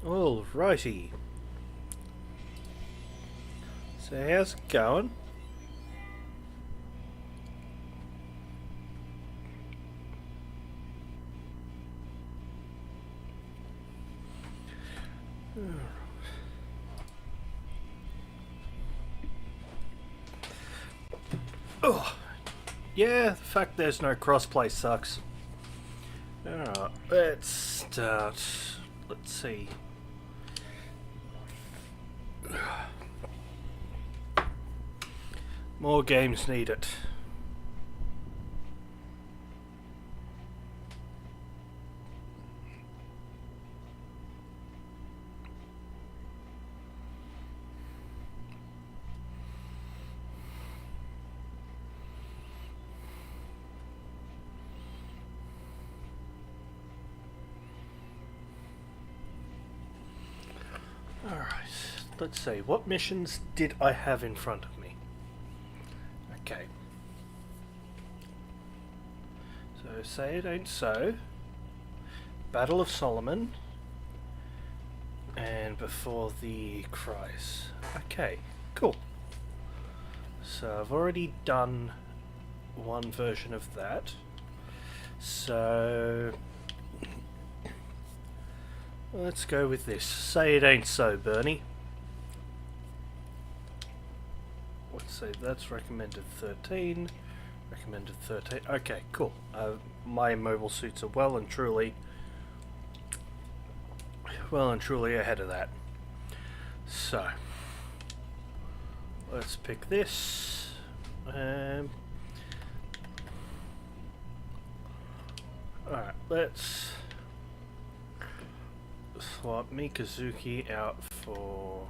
Alrighty. So how's it going? Oh, yeah, the fact there's no crossplay sucks. Alright, let's start. Let's see. More games need it. Alright, let's see. What missions did I have in front of me? Okay. So, say it ain't so. Battle of Solomon. And before the cries. Okay, cool. So, I've already done one version of that. So, let's go with this. Say it ain't so, Bernie. Let's see, that's recommended 13. Recommended 13. Okay, cool. My mobile suits are well and truly ahead of that. So, let's pick this. Alright, let's swap Mikazuki out for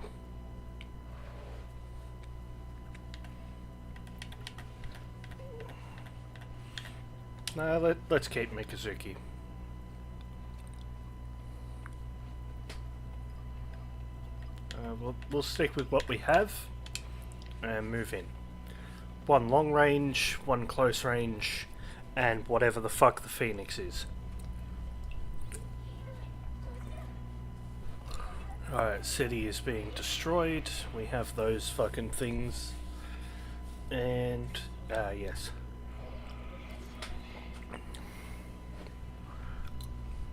let's keep Mikazuki. We'll stick with what we have and move in. One long range, one close range, and whatever the fuck the Phoenix is. Alright, city is being destroyed. We have those fucking things. And, yes.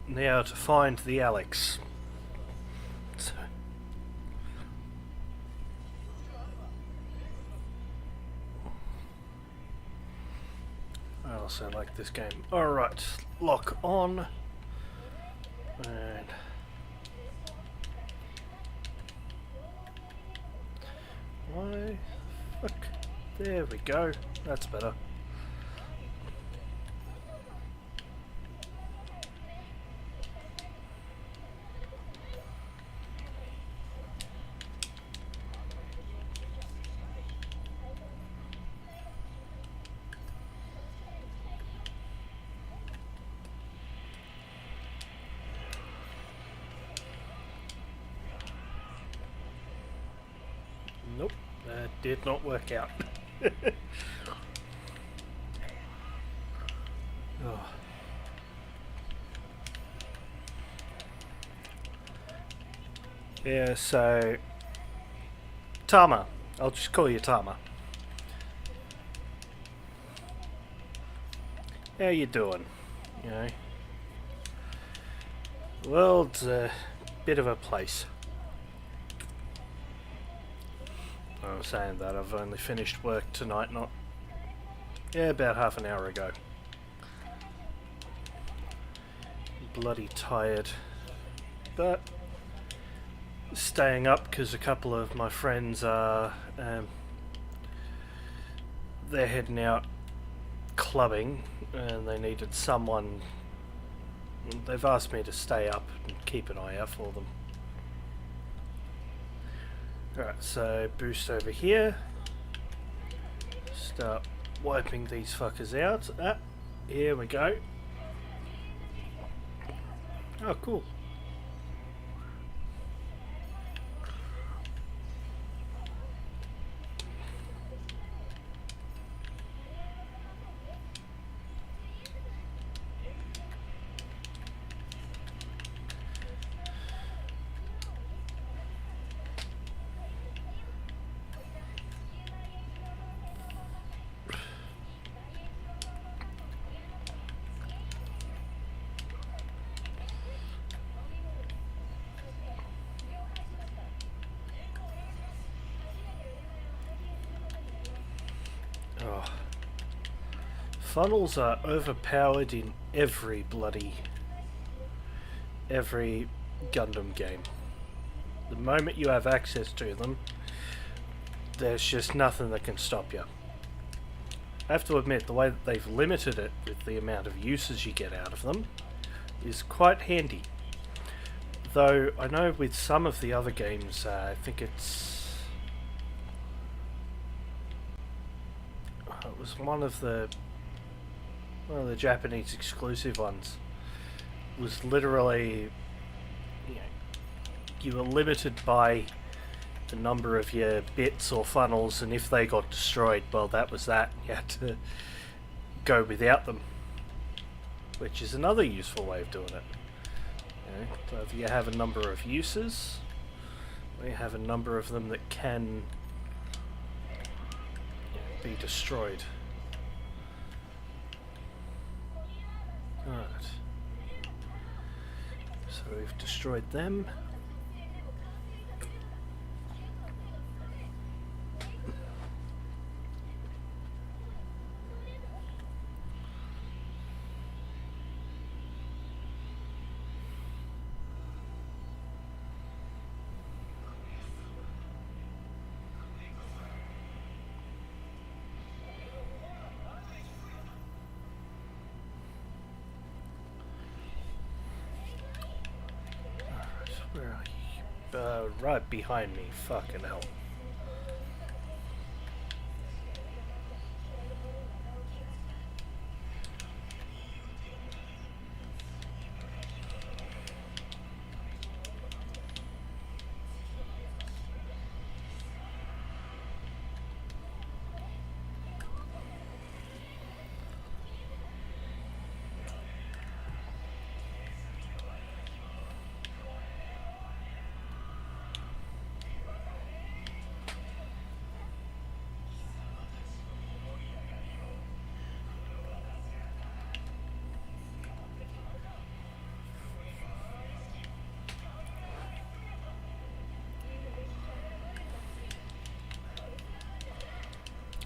Now to find the Alex. So. I also like this game. Alright, lock on. And why? Fuck. There we go. That's better. Nope, that did not work out. Oh. Yeah, so Tama. I'll just call you Tama. How you doing? You know, the world's a bit of a place. I'm saying that I've only finished work tonight, about half an hour ago. Bloody tired, but staying up because a couple of my friends are they're heading out clubbing and they needed someone. They've asked me to stay up and keep an eye out for them. Alright, so boost over here. Start wiping these fuckers out. Here we go. Oh, cool. Funnels are overpowered in every Gundam game. The moment you have access to them, there's just nothing that can stop you. I have to admit, the way that they've limited it with the amount of uses you get out of them is quite handy. Though I know with some of the other games, I think it was one of the Japanese exclusive ones. Was literally, you were limited by the number of your bits or funnels, and if they got destroyed, well, that was that. You had to go without them, which is another useful way of doing it. So if you have a number of uses, or you have a number of them that can be destroyed. Alright. So we've destroyed them. Where are you? Right behind me. Fucking hell.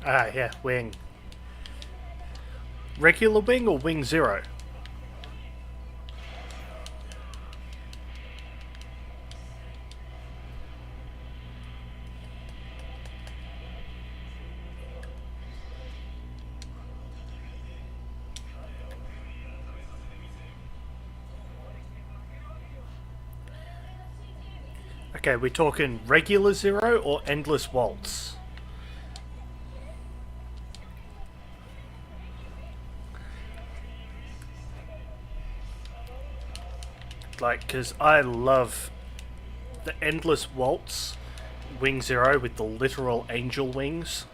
Ah, yeah, wing. Regular wing or wing 0? Okay, we're talking regular 0 or endless waltz? Like, because I love the endless waltz wing 0 with the literal angel wings.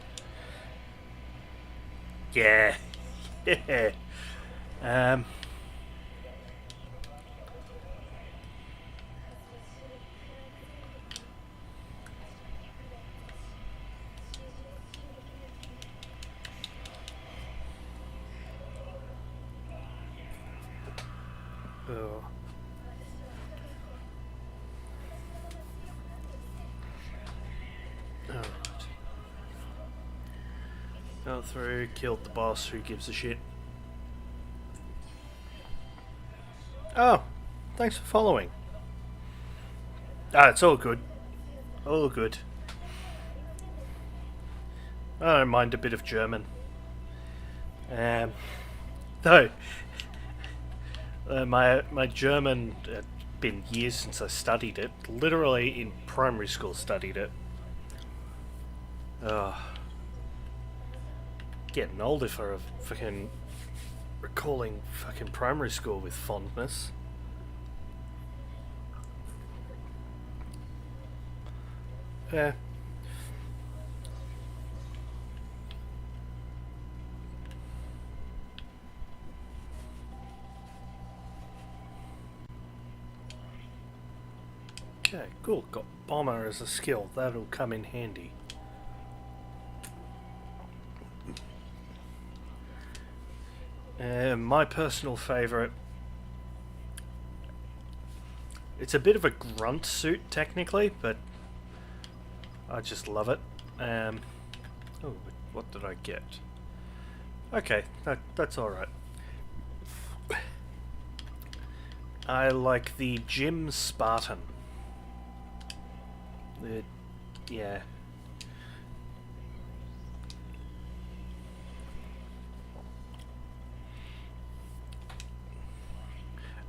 Yeah. Yeah. Oh. Alright. Got through, killed the boss, who gives a shit. Oh, thanks for following. Ah, it's all good. All good. I don't mind a bit of German. Though, my German, it's been years since I studied it. Literally in primary school studied it. Getting older for a fucking recalling fucking primary school with fondness. Yeah. Okay, cool. Got bomber as a skill. That'll come in handy. My personal favourite. It's a bit of a grunt suit technically, but I just love it. Oh, what did I get? Okay, that's alright. I like the Gym Spartan. Yeah.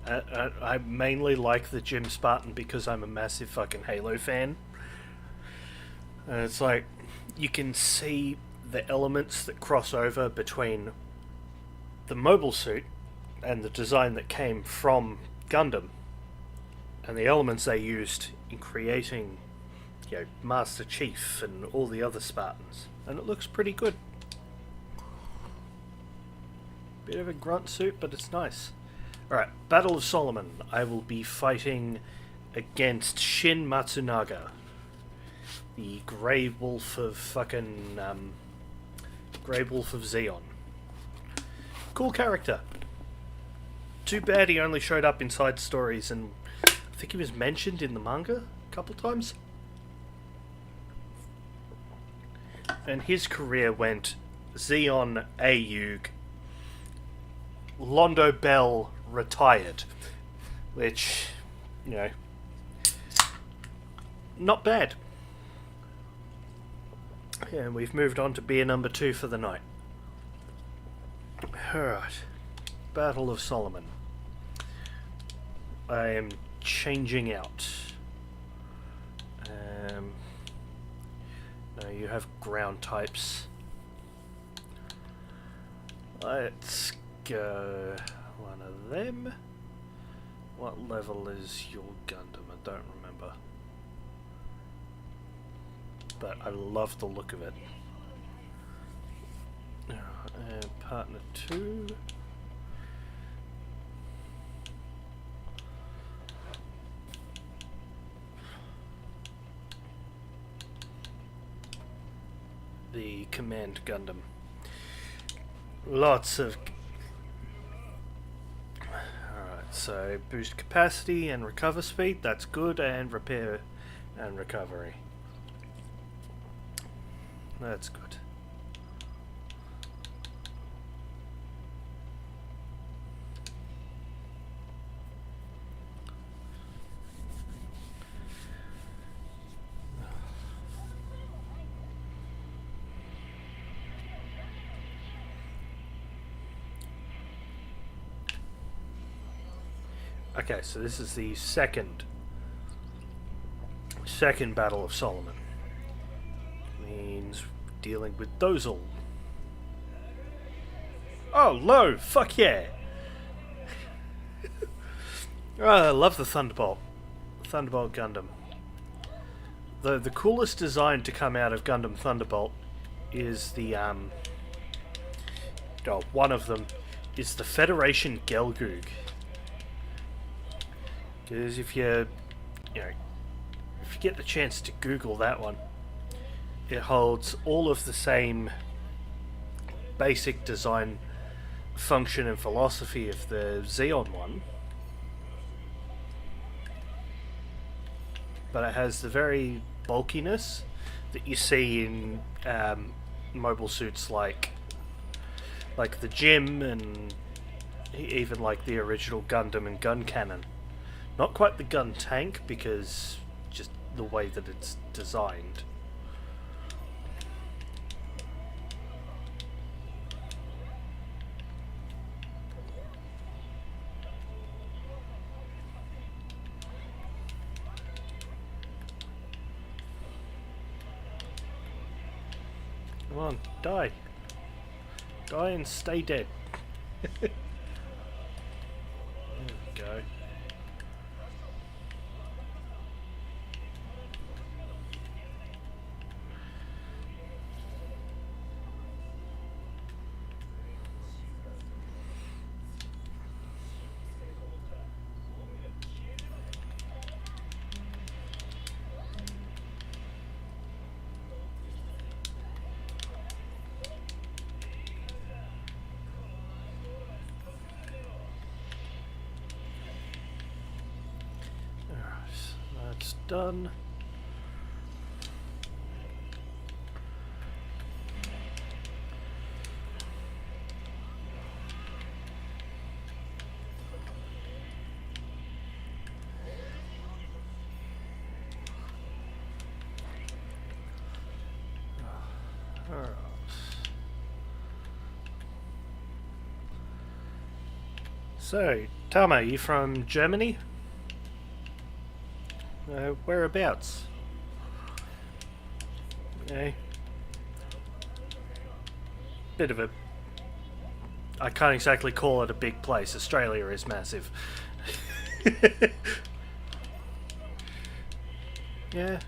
I mainly like the Gym Spartan because I'm a massive fucking Halo fan. And it's like, you can see the elements that cross over between the mobile suit and the design that came from Gundam, and the elements they used in creating, Master Chief and all the other Spartans. And it looks pretty good. Bit of a grunt suit, but it's nice. Alright, Battle of Solomon. I will be fighting against Shin Matsunaga, the Grey Wolf of fucking Grey Wolf of Zeon. Cool character. Too bad he only showed up in side stories, and I think he was mentioned in the manga a couple times. And his career went Zeon, Ayug, Londo Bell retired, which, not bad. And we've moved on to beer number 2 for the night. Alright. Battle of Solomon. I am changing out. No, you have ground types. Let's go one of them. What level is your Gundam? I don't remember. But I love the look of it. Partner 2. The Command Gundam. Lots of... Alright, so boost capacity and recover speed, that's good, and repair and recovery. That's good. Okay, so this is the second Battle of Solomon. Means dealing with Dozal. Oh, low! Fuck yeah! Oh, I love the Thunderbolt. Thunderbolt Gundam. The coolest design to come out of Gundam Thunderbolt is the one of them is the Federation Gelgoog. Because if you get the chance to Google that one, it holds all of the same basic design, function and philosophy of the Zeon one, but it has the very bulkiness that you see in mobile suits like the Gym and even like the original Gundam and Gun Cannon. Not quite the gun tank, because just the way that it's designed. Come on, die. Die and stay dead. There we go. That's done. Alright. So, Tama, you from Germany? Whereabouts? Okay. Bit of a... I can't exactly call it a big place. Australia is massive. Yeah.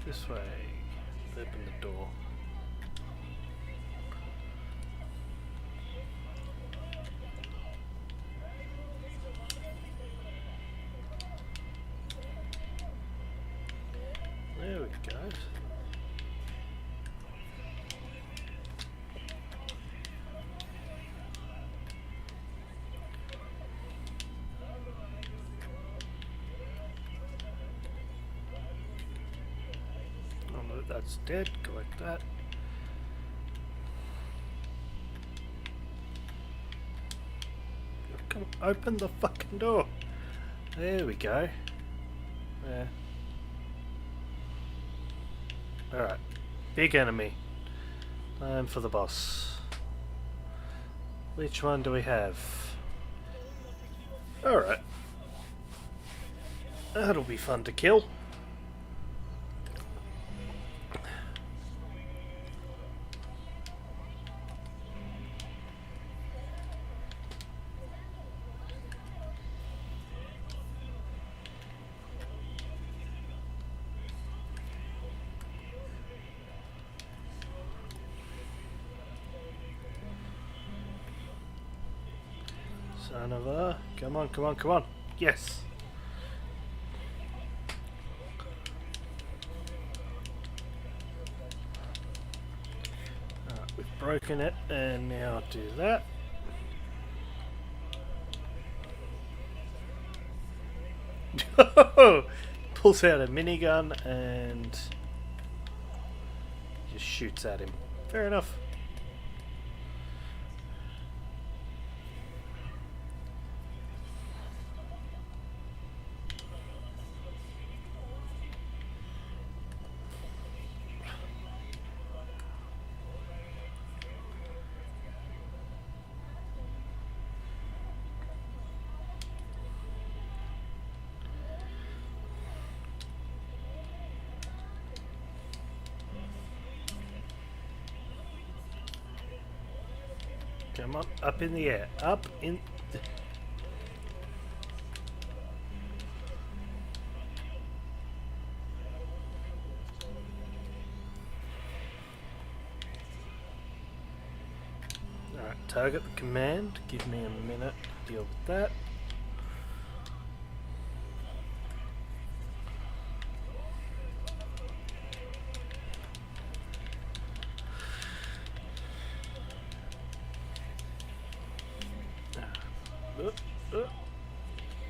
This way. Open the door. There we go. Oh no, that's dead. Collect that. Come open the fucking door. There we go. Yeah. Alright. Big enemy. Time for the boss. Which one do we have? Alright. That'll be fun to kill. Son of a... Come on, come on, come on. Yes. Alright, we've broken it, and now do that. Pulls out a minigun and just shoots at him. Fair enough. Come on, up in the air. Up in... Alright, target the command. Give me a minute to deal with that.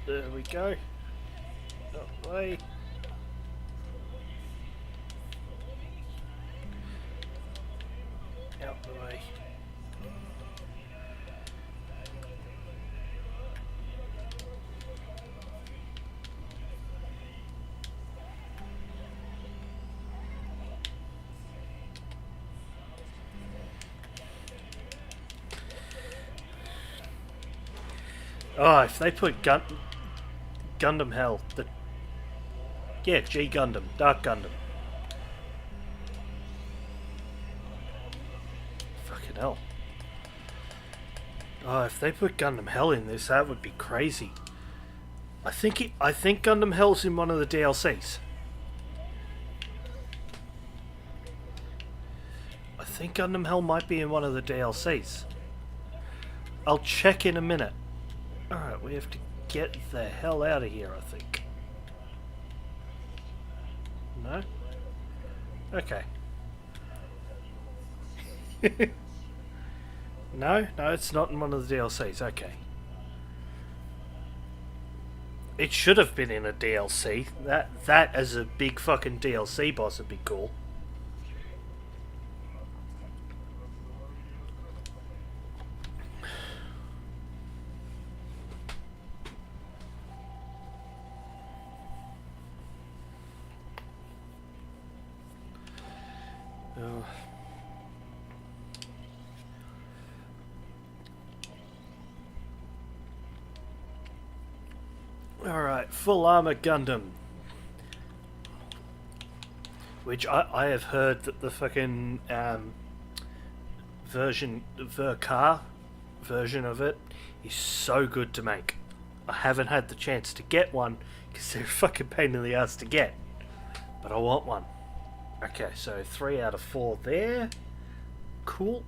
There we go. Out the way. Out the way. Oh, if they put Gundam Hell, yeah, G Gundam, Dark Gundam. Fucking hell. Oh, if they put Gundam Hell in this, that would be crazy. I think Gundam Hell's in one of the DLCs. I think Gundam Hell might be in one of the DLCs. I'll check in a minute. Alright, we have to get the hell out of here, I think. No? Okay. No, it's not in one of the DLCs. Okay. It should have been in a DLC. That as a big fucking DLC boss would be cool. Oh. Alright, full armor Gundam. Which I have heard that the fucking car version of it is so good to make. I haven't had the chance to get one because they're a fucking pain in the ass to get. But I want one. Okay, so 3 out of 4 there. Cool.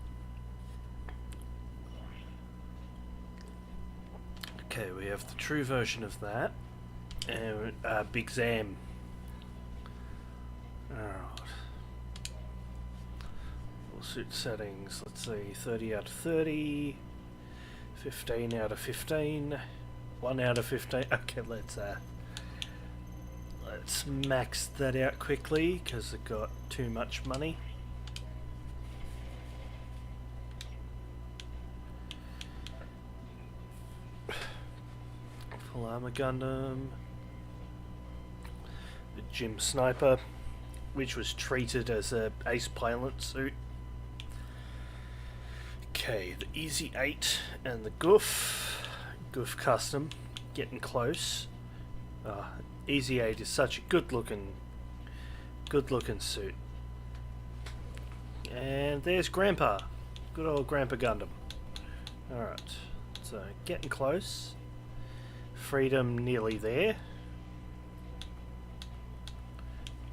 Okay, we have the true version of that. And Big Zam. Alright. Suit settings, let's see, 30 out of 30, 15 out of 15, 1 out of 15. Okay, let's max that out quickly because it got too much money. Full armor Gundam, the Gym Sniper, which was treated as a ace pilot suit. Okay, the Easy 8 and the Goof Custom, getting close. Easy 8 is such a good looking suit. And there's Grandpa, good old Grandpa Gundam. Alright, so getting close. Freedom nearly there.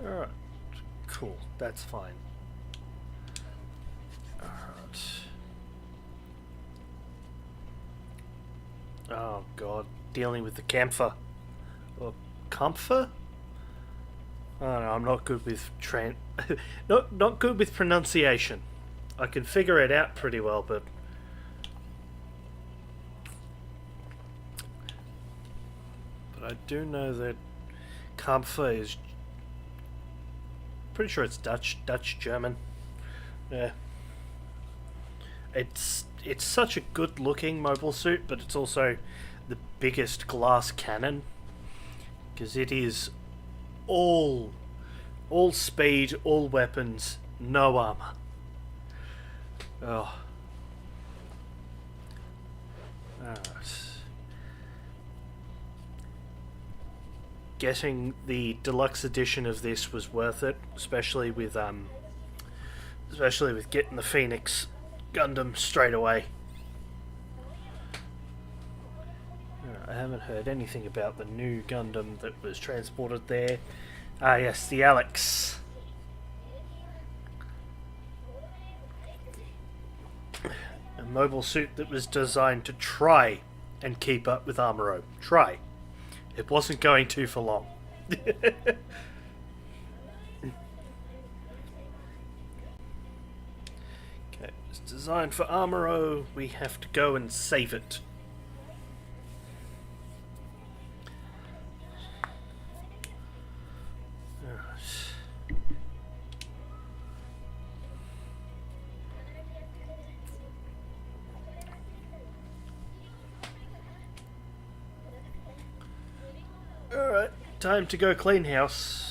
Alright, cool, that's fine. Alright. Oh god, dealing with the camphor. Or comfort? I don't know, I'm not good with not good with pronunciation. I can figure it out pretty well, but I do know that comfort is pretty sure it's Dutch German. Yeah. It's such a good looking mobile suit, but it's also the biggest glass cannon because it is all speed, all weapons, no armor. Oh. Alright. Getting the deluxe edition of this was worth it, especially with getting the Phoenix Gundam straight away. I haven't heard anything about the new Gundam that was transported there. Ah yes, the Alex. A mobile suit that was designed to try and keep up with Amuro. Try. It wasn't going to for long. Okay, it's designed for Amuro. We have to go and save it. Alright, time to go clean house.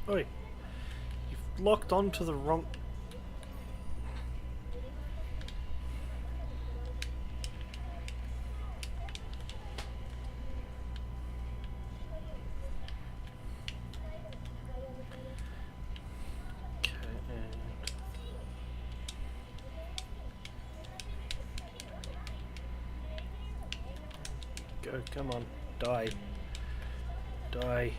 Oi, you've locked onto the wrong... Okay, and... Go, come on, die. Die.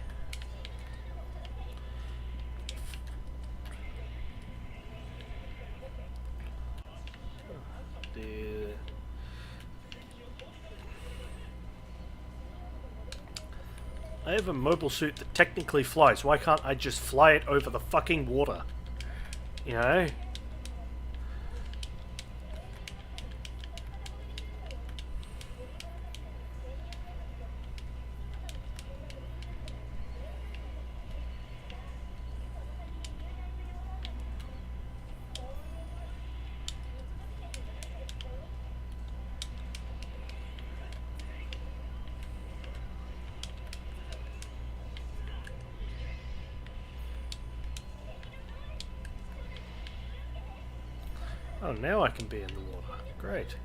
I have a mobile suit that technically flies. Why can't I just fly it over the fucking water? You know? Oh, now I can be in the water. Great.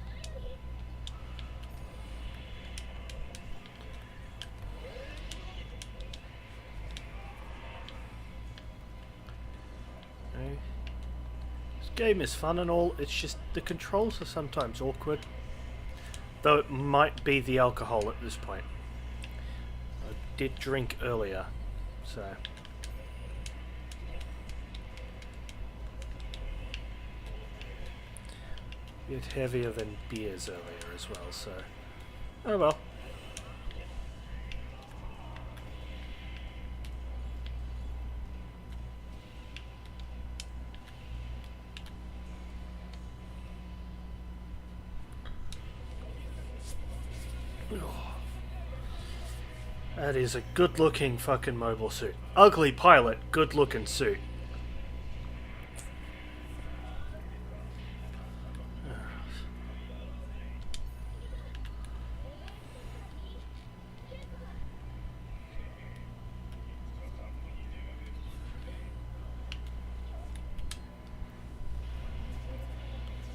Okay. This game is fun and all, it's just the controls are sometimes awkward. Though it might be the alcohol at this point. I did drink earlier, so... bit heavier than beers earlier as well, so... oh well. That is a good looking fucking mobile suit. Ugly pilot, good looking suit.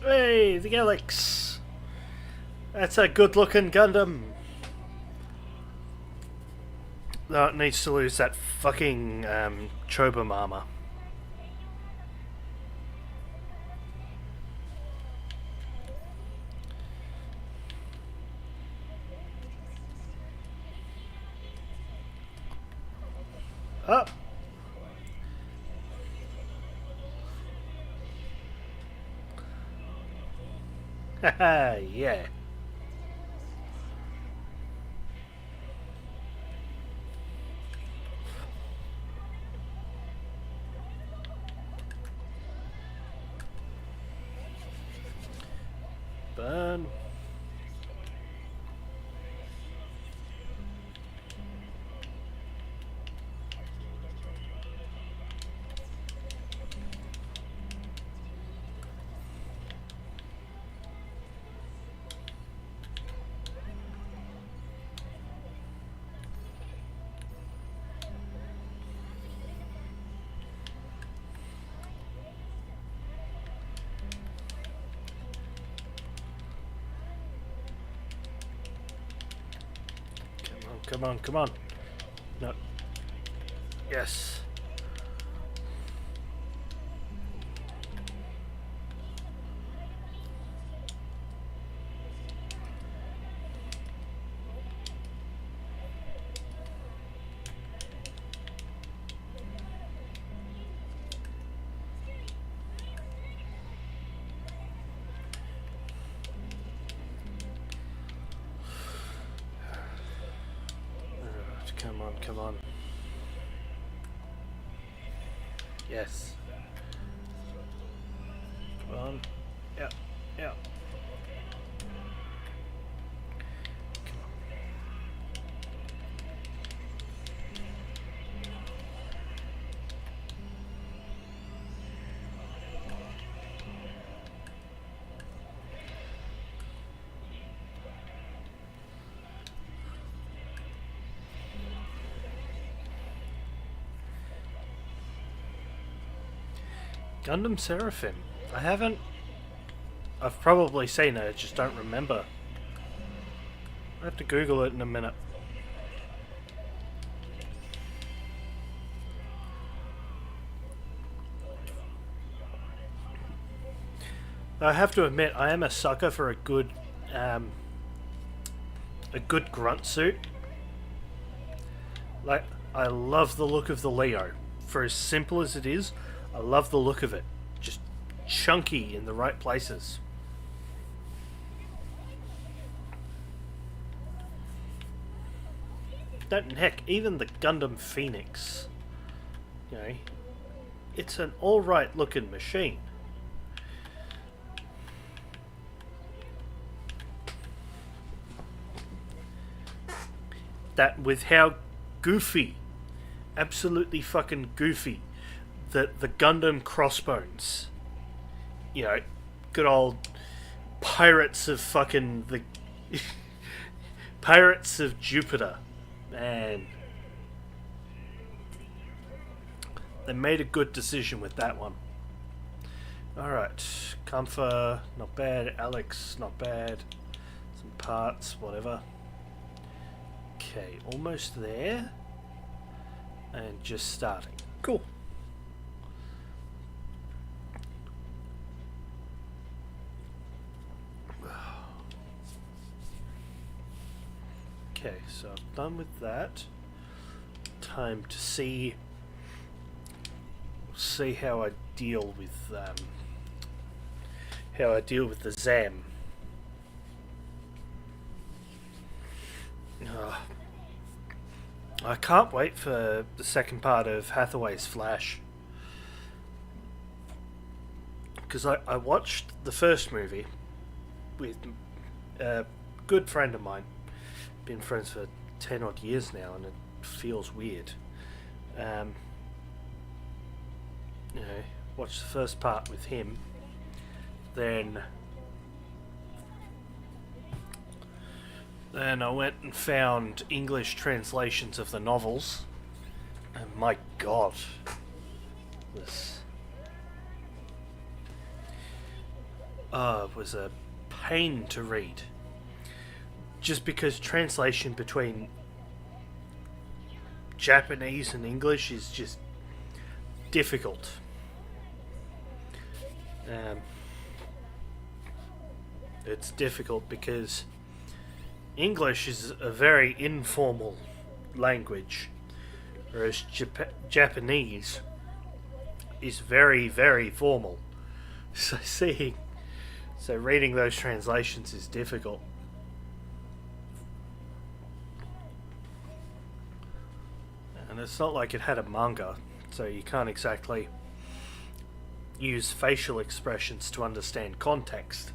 Hey, the Alex! That's a good looking Gundam! No, it needs to lose that fucking Chobam armor. Oh! Haha, yeah. Burn. Come on, come on. No. Yes. Come on, come on. Yes. Come on. Yeah, yeah. Come on. Gundam Seraphim. I haven't... I've probably seen it, I just don't remember. I have to Google it in a minute. I have to admit, I am a sucker for a good grunt suit. Like, I love the look of the Leo. For as simple as it is, I love the look of it. Just chunky in the right places. Heck, even the Gundam Phoenix, you know, it's an alright looking machine. That with how goofy, absolutely fucking goofy, the Gundam Crossbones, you know, good old pirates of fucking the Pirates of Jupiter, man. They made a good decision with that one. Alright, Comfort, not bad. Alex, not bad. Some parts, whatever. Okay, almost there. And just starting. Cool. Okay, so I'm done with that. Time to see how I deal with the Zam. I can't wait for the second part of Hathaway's Flash, because I watched the first movie with a good friend of mine. Been friends for 10 odd years now, and it feels weird. You know, watched the first part with him, then I went and found English translations of the novels, and my god, this was a pain to read. Just because translation between Japanese and English is just difficult. It's difficult because English is a very informal language, whereas Japanese is very, very formal. So reading those translations is difficult. And it's not like it had a manga, so you can't exactly use facial expressions to understand context.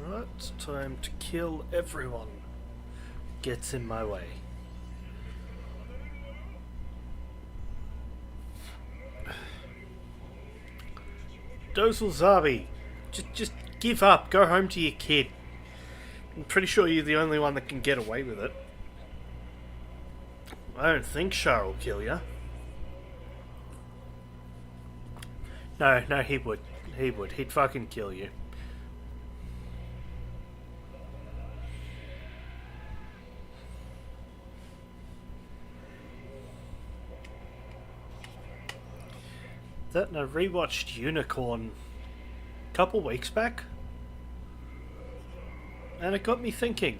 Alright, time to kill everyone gets in my way. Dozal Zabi, just give up. Go home to your kid. I'm pretty sure you're the only one that can get away with it. I don't think Char will kill you. No, he would. He would. He'd fucking kill you. That, and I rewatched Unicorn a couple weeks back, and it got me thinking,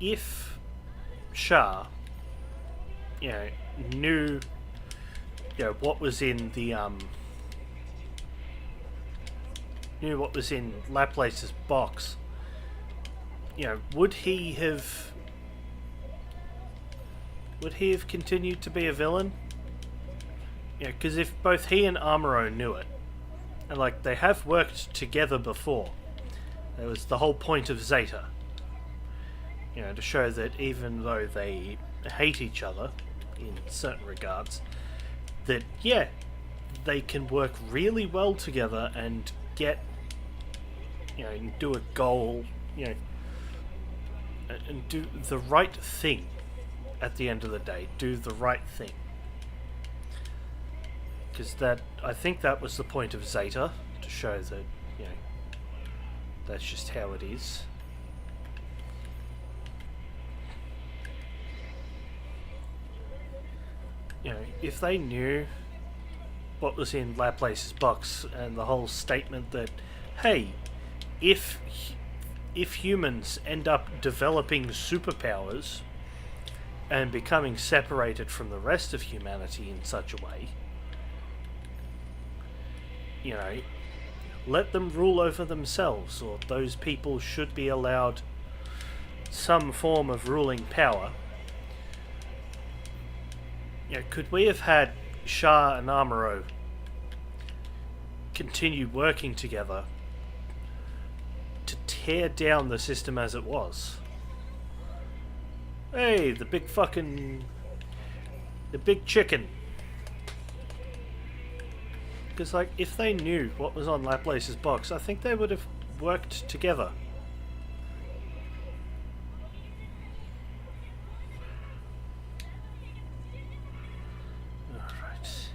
if Shah, knew, what was in the, knew what was in Laplace's box, would he have continued to be a villain? Yeah, because if both he and Amuro knew it, and they have worked together before, that was the whole point of Zeta. To show that even though they hate each other in certain regards, that they can work really well together and get, and do a goal, and do the right thing at the end of the day. Do the right thing. Because I think that was the point of Zeta, to show that, that's just how it is. If they knew what was in Laplace's box and the whole statement that, hey, if if humans end up developing superpowers and becoming separated from the rest of humanity in such a way, you know, let them rule over themselves, or those people should be allowed some form of ruling power. You know, could we have had Shah and Amuro continue working together to tear down the system as it was? Hey, the big chicken. Because, like, if they knew what was on Laplace's box, I think they would have worked together. Alright.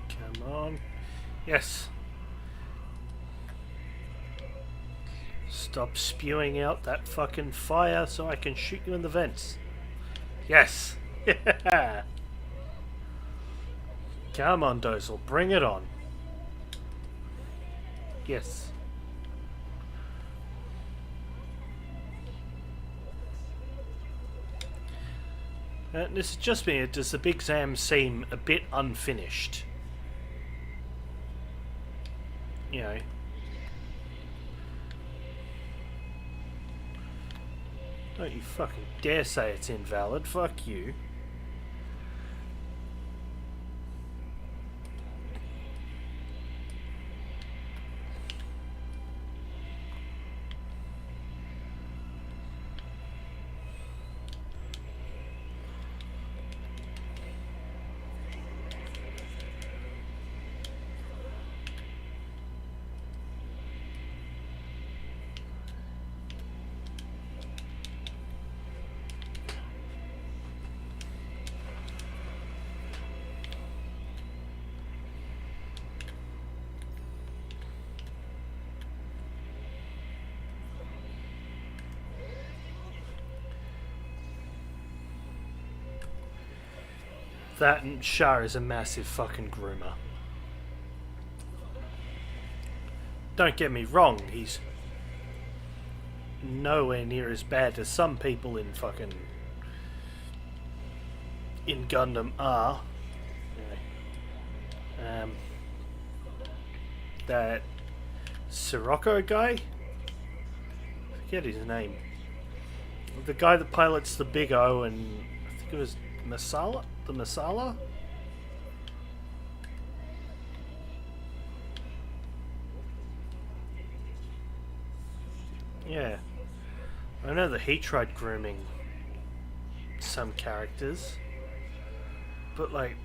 Come on. Yes. Stop spewing out that fucking fire so I can shoot you in the vents. Yes. Yeah. Come on, Dozel. Bring it on. Yes. This is just me. Does the Big Zam seem a bit unfinished? You know. Don't you fucking dare say it's invalid. Fuck you. That and Shah is a massive fucking groomer. Don't get me wrong, he's nowhere near as bad as some people in fucking in Gundam are. That Sirocco guy? I forget his name. The guy that pilots the Big O, and I think it was Masala? The Masala? Yeah. I know that he tried grooming some characters, but like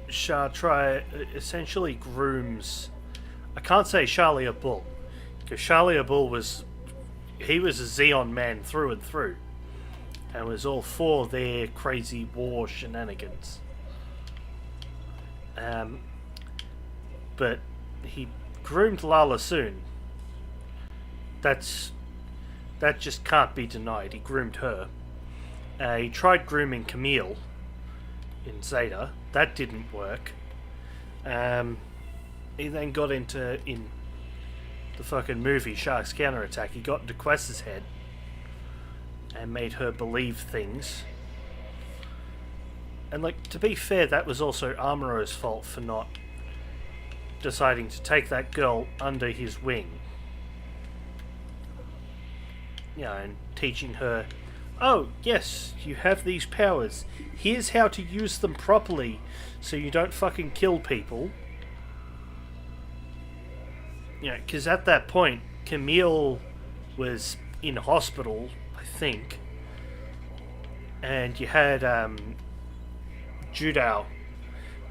Shah essentially grooms. I can't say Charlie Bull, because Charlie Bull was a Xeon man through and through, and was all for their crazy war shenanigans. But he groomed Lala Soon. That just can't be denied. He groomed her. He tried grooming Camille in Zeta. That didn't work. He then got in the fucking movie Shark's Counterattack. He got into Quest's head and made her believe things. And like, to be fair, that was also Amuro's fault for not deciding to take that girl under his wing. You know, and teaching her, oh, yes, you have these powers. Here's how to use them properly so you don't fucking kill people. You know, because at that point, Camille was in hospital, I think. And you had Judao,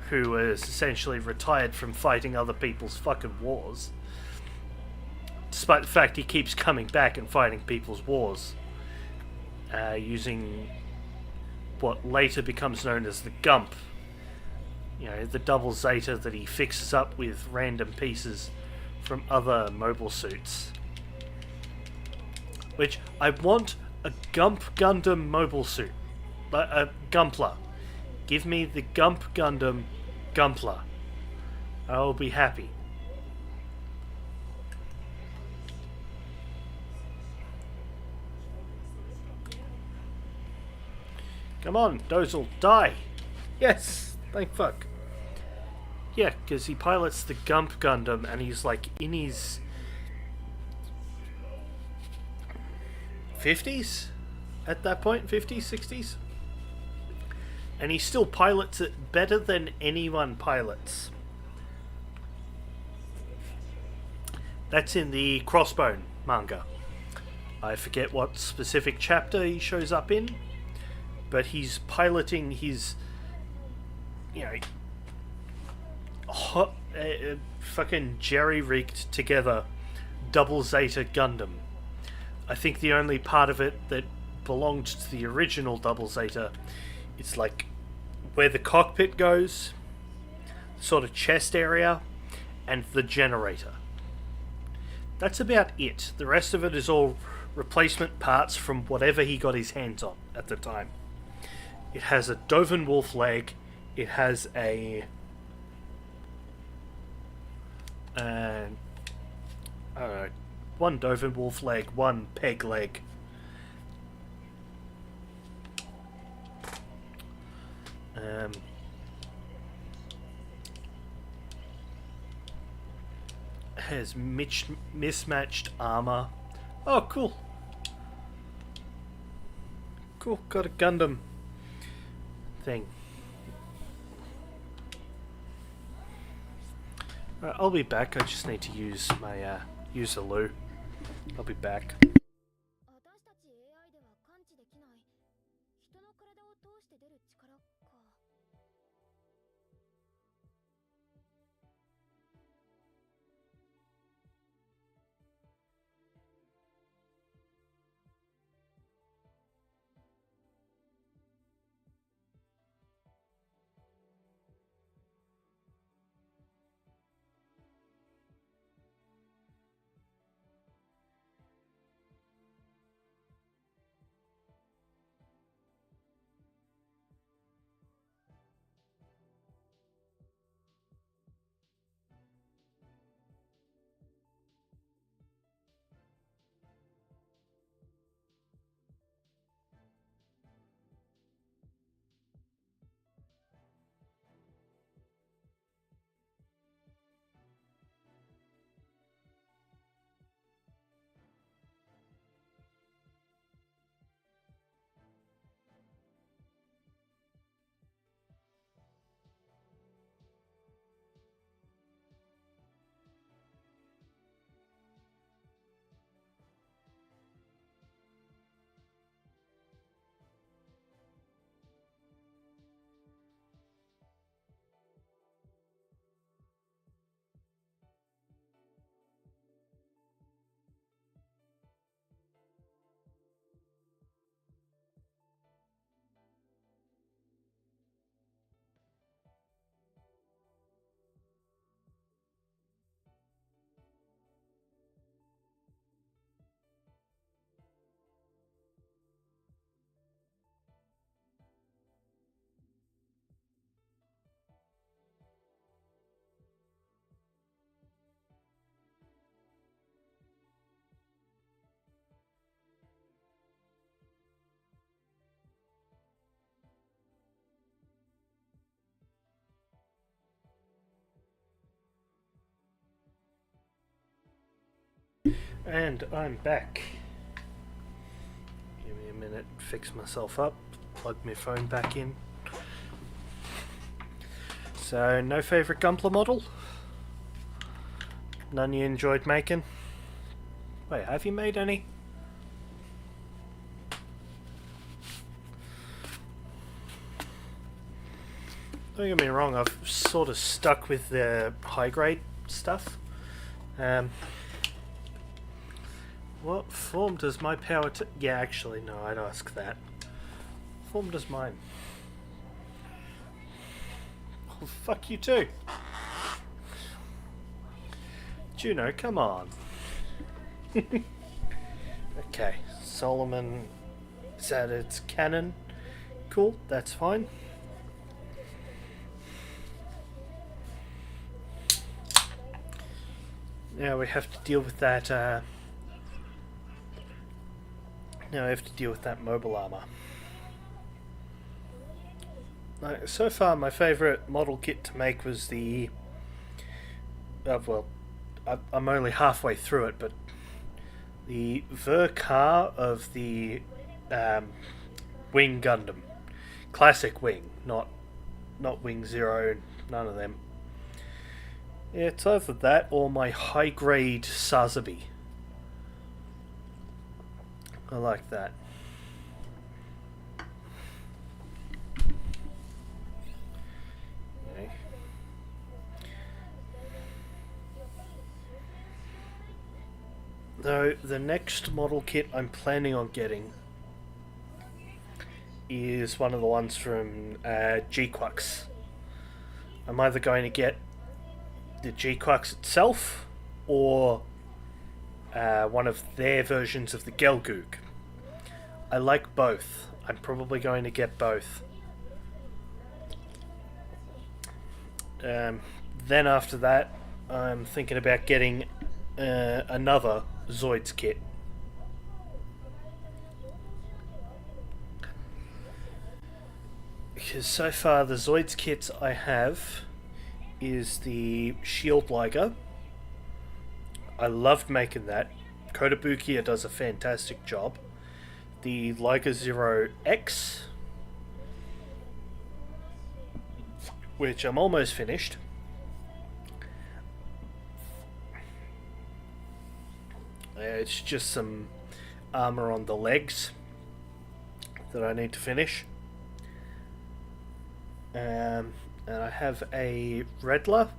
who is essentially retired from fighting other people's fucking wars, despite the fact he keeps coming back and fighting people's wars, using what later becomes known as the Gump. You know, the double Zeta that he fixes up with random pieces from other mobile suits. Which, I want a Gump Gundam mobile suit. A Gumpler. Give me the Gump Gundam Gumpler. I'll be happy. Come on, Dozel, die! Yes! Thank fuck. Yeah, because he pilots the Gump Gundam and he's like in his 50s? At that point? 50s, 60s? And he still pilots it better than anyone pilots. That's in the Crossbone manga. I forget what specific chapter he shows up in, but he's piloting his, you know, fucking jerry-rigged together double Zeta Gundam. I think the only part of it that belonged to the original double Zeta, it's like where the cockpit goes, sort of chest area, and the generator. That's about it. The rest of it is all replacement parts from whatever he got his hands on at the time. It has a Doven Wolf leg. It has a I don't know, one Doven Wolf leg, one peg leg. Has mismatched armor. Oh, cool. Cool, got a Gundam thing. Right, I'll be back. I just need to use my use the loo. I'll be back. And I'm back. Give me a minute, fix myself up, plug my phone back in. So, no favourite Gumpler model? None you enjoyed making? Wait, have you made any? Don't get me wrong, I've sort of stuck with the high grade stuff. What form does my power yeah, actually, no, I'd ask that. What form does mine? Oh, fuck you too. Juno, come on. Okay, Solomon said it's canon. Cool, that's fine. Now we have to deal with that. Now we have to deal with that mobile armor. So far, my favourite model kit to make was the. Well, I'm only halfway through it, but the Ver-Car of the Wing Gundam, classic Wing, not Wing Zero, none of them. Yeah, it's either that or my high grade Sazabi. I like that. Okay. Though the next model kit I'm planning on getting is one of the ones from G-Quux. I'm either going to get the G-Quux itself or one of their versions of the Gelgoog. I like both. I'm probably going to get both. Then after that, I'm thinking about getting another Zoids kit. Because so far the Zoids kits I have is the Shield Liger. I loved making that. Kotobukiya does a fantastic job. The Liger Zero X, which I'm almost finished. It's just some armor on the legs that I need to finish. And I have a Redler,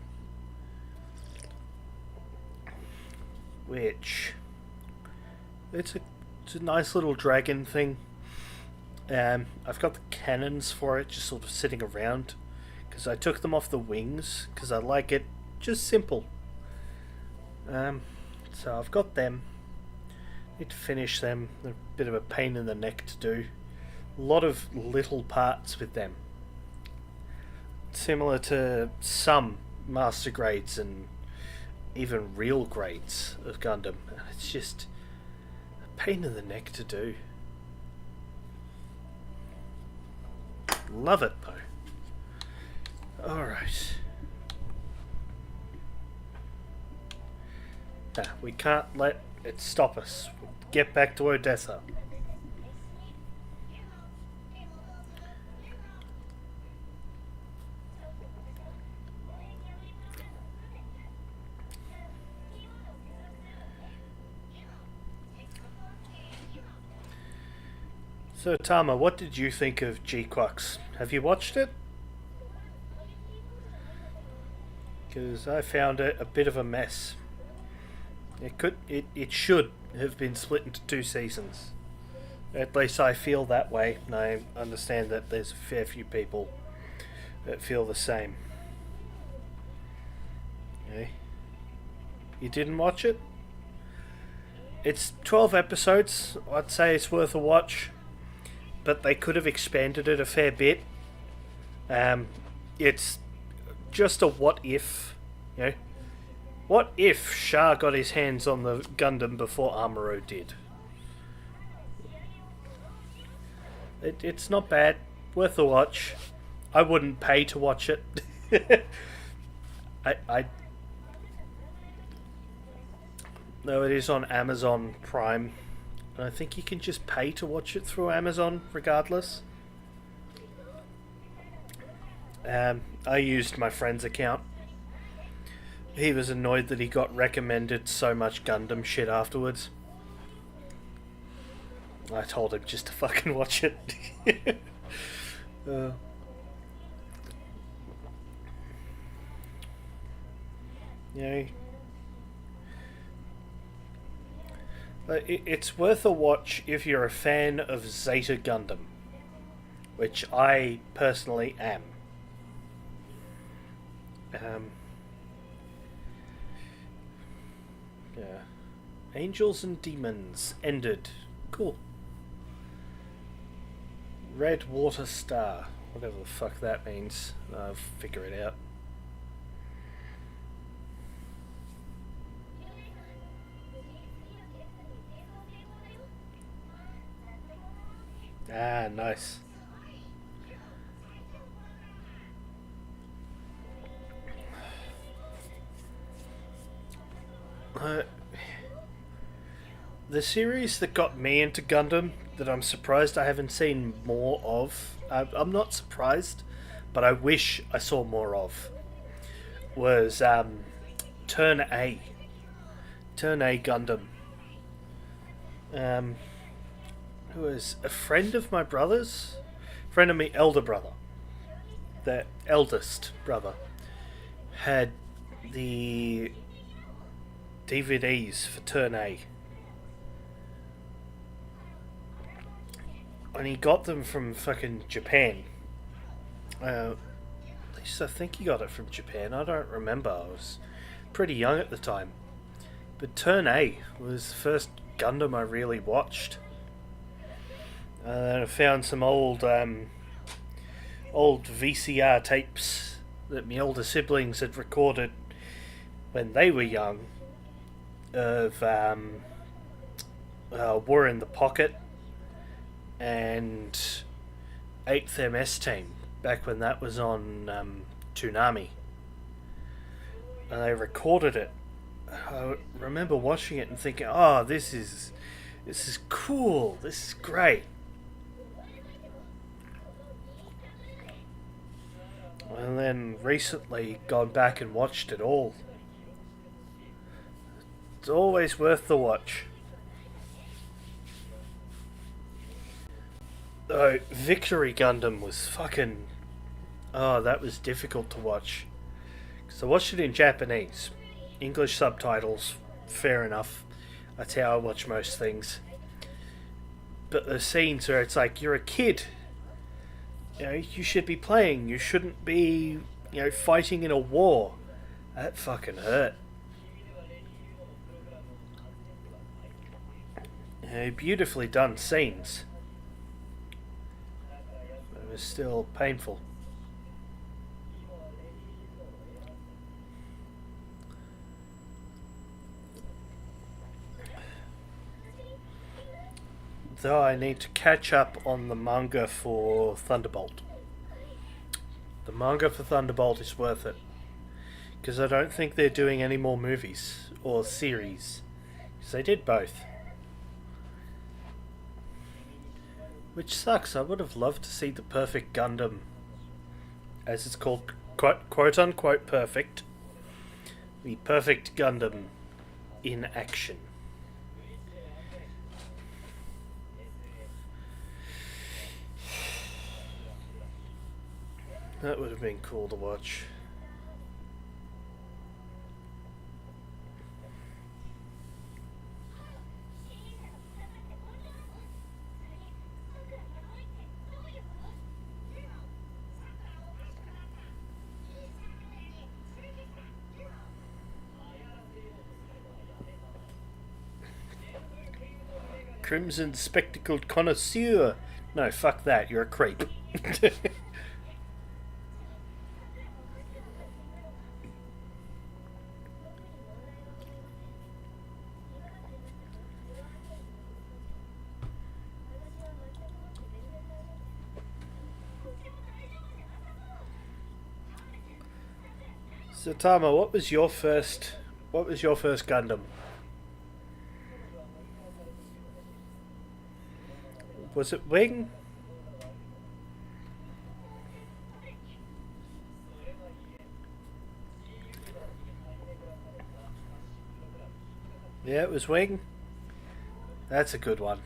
which it's a nice little dragon thing. I've got the cannons for it just sort of sitting around because I took them off the wings because I like it just simple. So I've got them. Need to finish them. They're a bit of a pain in the neck to do. A lot of little parts with them. Similar to some master grades and even real grades of Gundam. It's just a pain in the neck to do. Love it though. Alright. We can't let it stop us. Get back to Odessa. So Tama, what did you think of G-Quux? Have you watched it? Because I found it a bit of a mess. It should have been split into 2 seasons. At least I feel that way, and I understand that there's a fair few people that feel the same. Okay. You didn't watch it? It's 12 episodes. I'd say it's worth a watch, but they could have expanded it a fair bit. It's just a what if, you know. What if Shah got his hands on the Gundam before Amuro did? It's not bad. Worth a watch. I wouldn't pay to watch it. No, it is on Amazon Prime. And I think you can just pay to watch it through Amazon regardless. I used my friend's account. He was annoyed that he got recommended so much Gundam shit afterwards. I told him just to fucking watch it. You know, but it's worth a watch if you're a fan of Zeta Gundam, which I personally am. Yeah. Angels and Demons ended. Cool. Red Water Star. Whatever the fuck that means. I'll figure it out. Ah, nice. The series that got me into Gundam that I'm surprised I haven't seen more of, I'm not surprised, but I wish I saw more of, was Turn A. Turn A Gundam. Who was a friend of my brother's? Friend of my elder brother. The eldest brother. Had the DVDs for Turn A. And he got them from fucking Japan. At least I think he got it from Japan. I don't remember. I was pretty young at the time. But Turn A was the first Gundam I really watched. I found some old VCR tapes that my older siblings had recorded when they were young of War in the Pocket and 8th MS Team back when that was on Toonami, and they recorded it. I remember watching it and thinking, "Oh, this is cool. This is great." And then recently gone back and watched it all. It's always worth the watch. Oh, Victory Gundam was fucking... Oh, that was difficult to watch. Because I watched it in Japanese. English subtitles, fair enough. That's how I watch most things. But the scenes where it's like, you're a kid. You know, you should be playing. You shouldn't be, fighting in a war. That fucking hurt. Beautifully done scenes. It was still painful. Though I need to catch up on the manga for Thunderbolt. The manga for Thunderbolt is worth it. Because I don't think they're doing any more movies or series. Because they did both. Which sucks. I would have loved to see the perfect Gundam, as it's called, quote unquote perfect. The perfect Gundam in action. That would have been cool to watch. Crimson spectacled connoisseur. No, fuck that. You're a creep. So Tama, what was your first Gundam? Was it Wing? Yeah, it was Wing. That's a good one.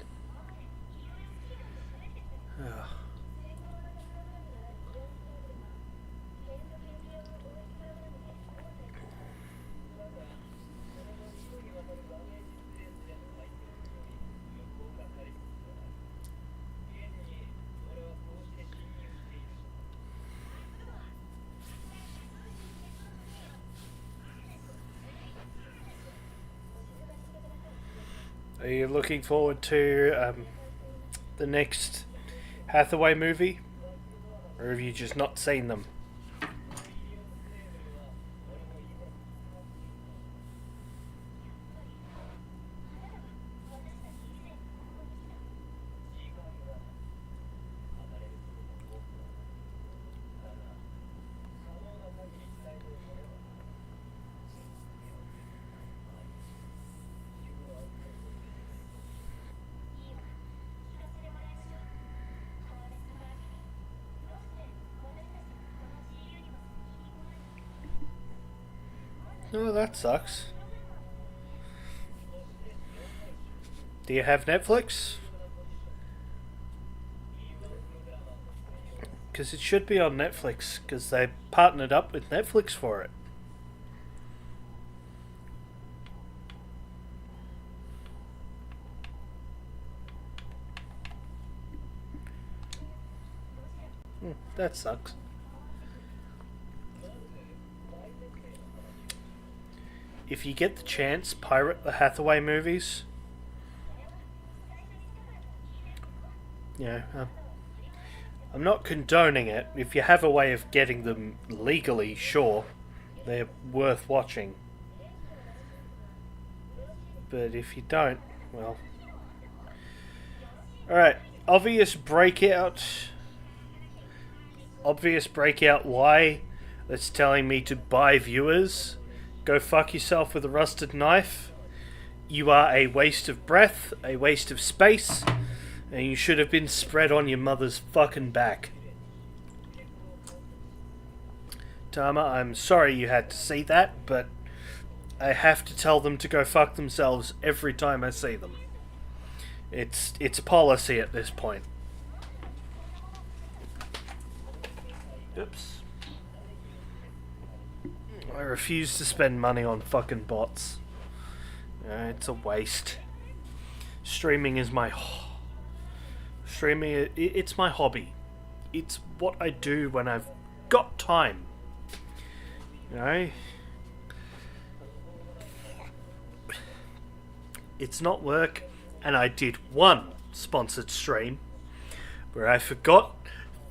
Are you looking forward to the next Hathaway movie? Or have you just not seen them? Oh, that sucks. Do you have Netflix? Because it should be on Netflix, because they partnered up with Netflix for it. That sucks. If you get the chance, pirate the Hathaway movies. Yeah, I'm not condoning it. If you have a way of getting them legally, sure, they're worth watching. But if you don't, well... Alright, obvious breakout lie that's telling me to buy viewers. Go fuck yourself with a rusted knife. You are a waste of breath, a waste of space, and you should have been spread on your mother's fucking back. Tama, I'm sorry you had to see that, but I have to tell them to go fuck themselves every time I see them. It's policy at this point. Oops. I refuse to spend money on fucking bots. It's a waste. Streaming is my... it's my hobby. It's what I do when I've got time. You know? It's not work, and I did one sponsored stream where I forgot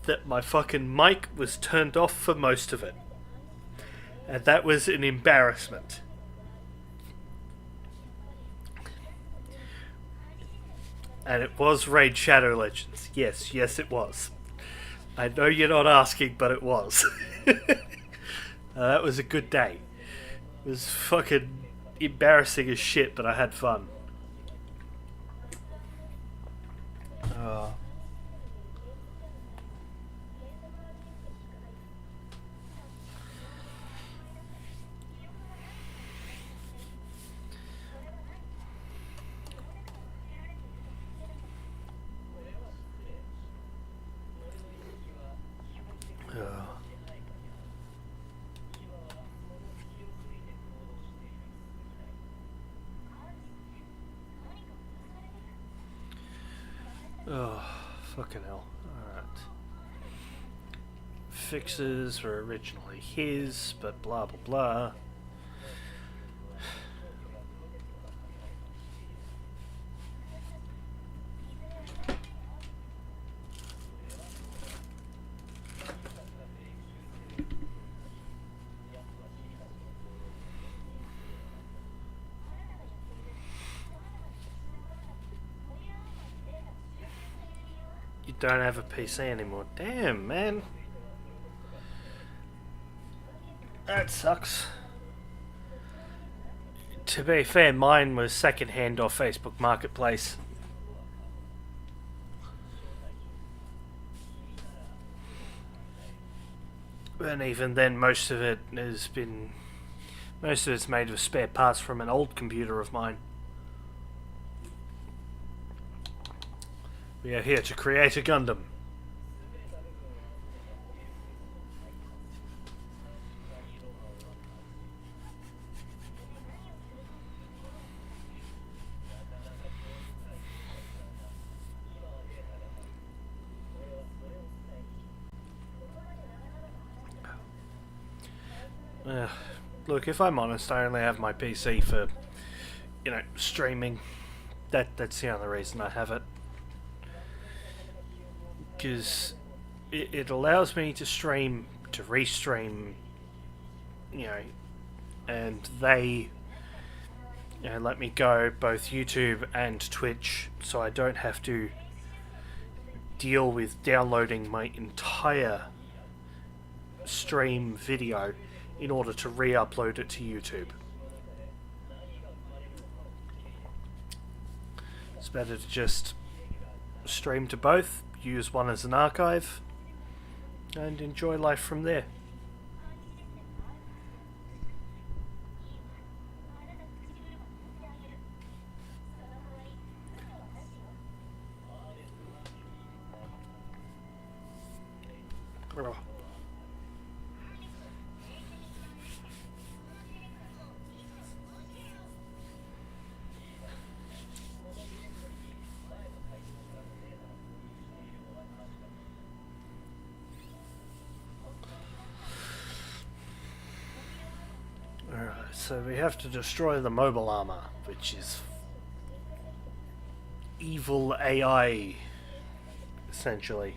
that my fucking mic was turned off for most of it. And that was an embarrassment. And it was Raid Shadow Legends. Yes, it was. I know you're not asking, but it was. That was a good day. It was fucking embarrassing as shit, but I had fun. Oh. Oh, fucking hell. Alright. Fixes were originally his, but blah blah blah. You don't have a PC anymore. Damn, man. That sucks. To be fair, mine was secondhand off Facebook Marketplace. And even then, most of it's made of spare parts from an old computer of mine. We are here to create a Gundam. Look, if I'm honest, I only have my PC for, streaming. That's the only reason I have it. Because it allows me to stream, to restream, you know, and they, you know, let me go both YouTube and Twitch, so I don't have to deal with downloading my entire stream video in order to re-upload it to YouTube. It's better to just stream to both, use one as an archive, and enjoy life from there. Oh. Alright, so we have to destroy the mobile armor, which is evil AI, essentially.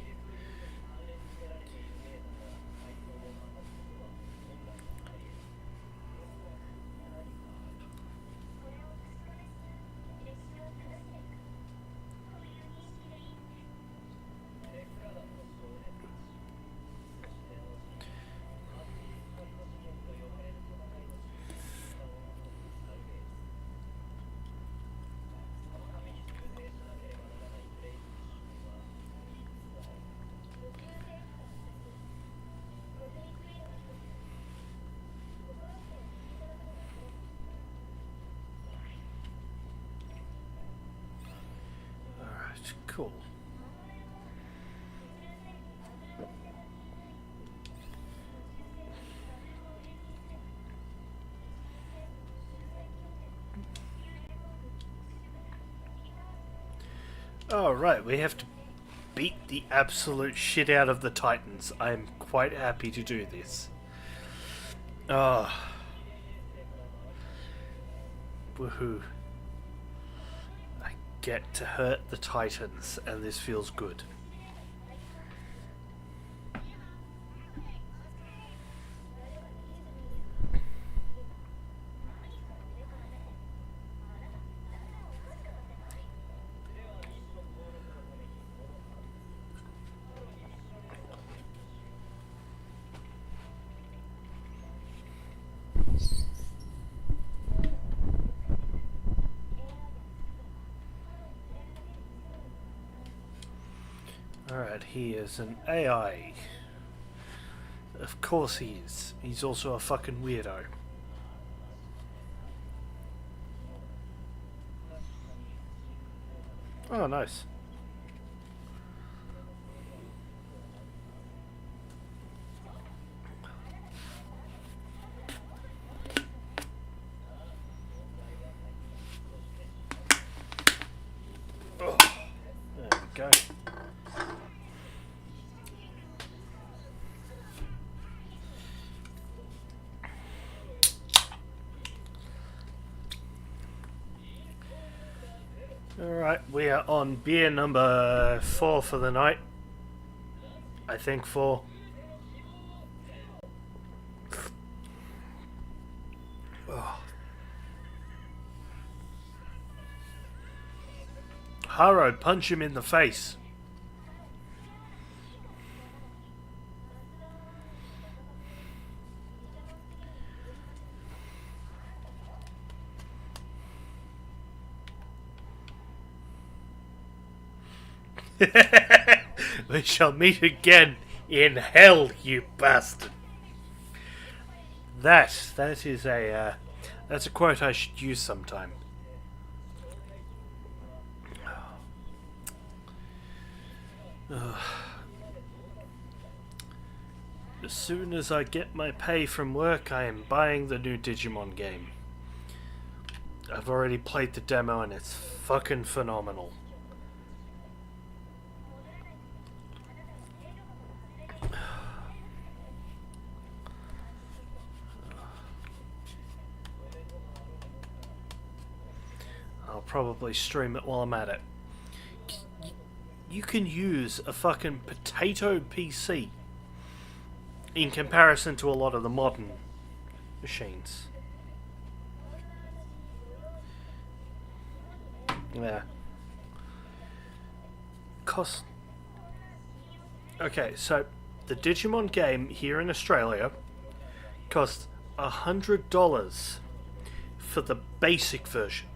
Cool. Alright, we have to beat the absolute shit out of the Titans. I'm quite happy to do this. Woohoo. Get to hurt the Titans, and this feels good. Alright, he is an AI. Of course he is. He's also a fucking weirdo. Oh, nice. Oh, there we go. Alright, we are on beer number 4 for the night. I think 4. Oh. Haro, punch him in the face. We shall meet again in hell, you bastard. That is a that's a quote I should use sometime. As soon as I get my pay from work, I am buying the new Digimon game. I've already played the demo and it's fucking phenomenal. I'll probably stream it while I'm at it. You can use a fucking potato PC in comparison to a lot of the modern machines. Yeah. Cost. Okay, so the Digimon game here in Australia costs $100 for the basic version.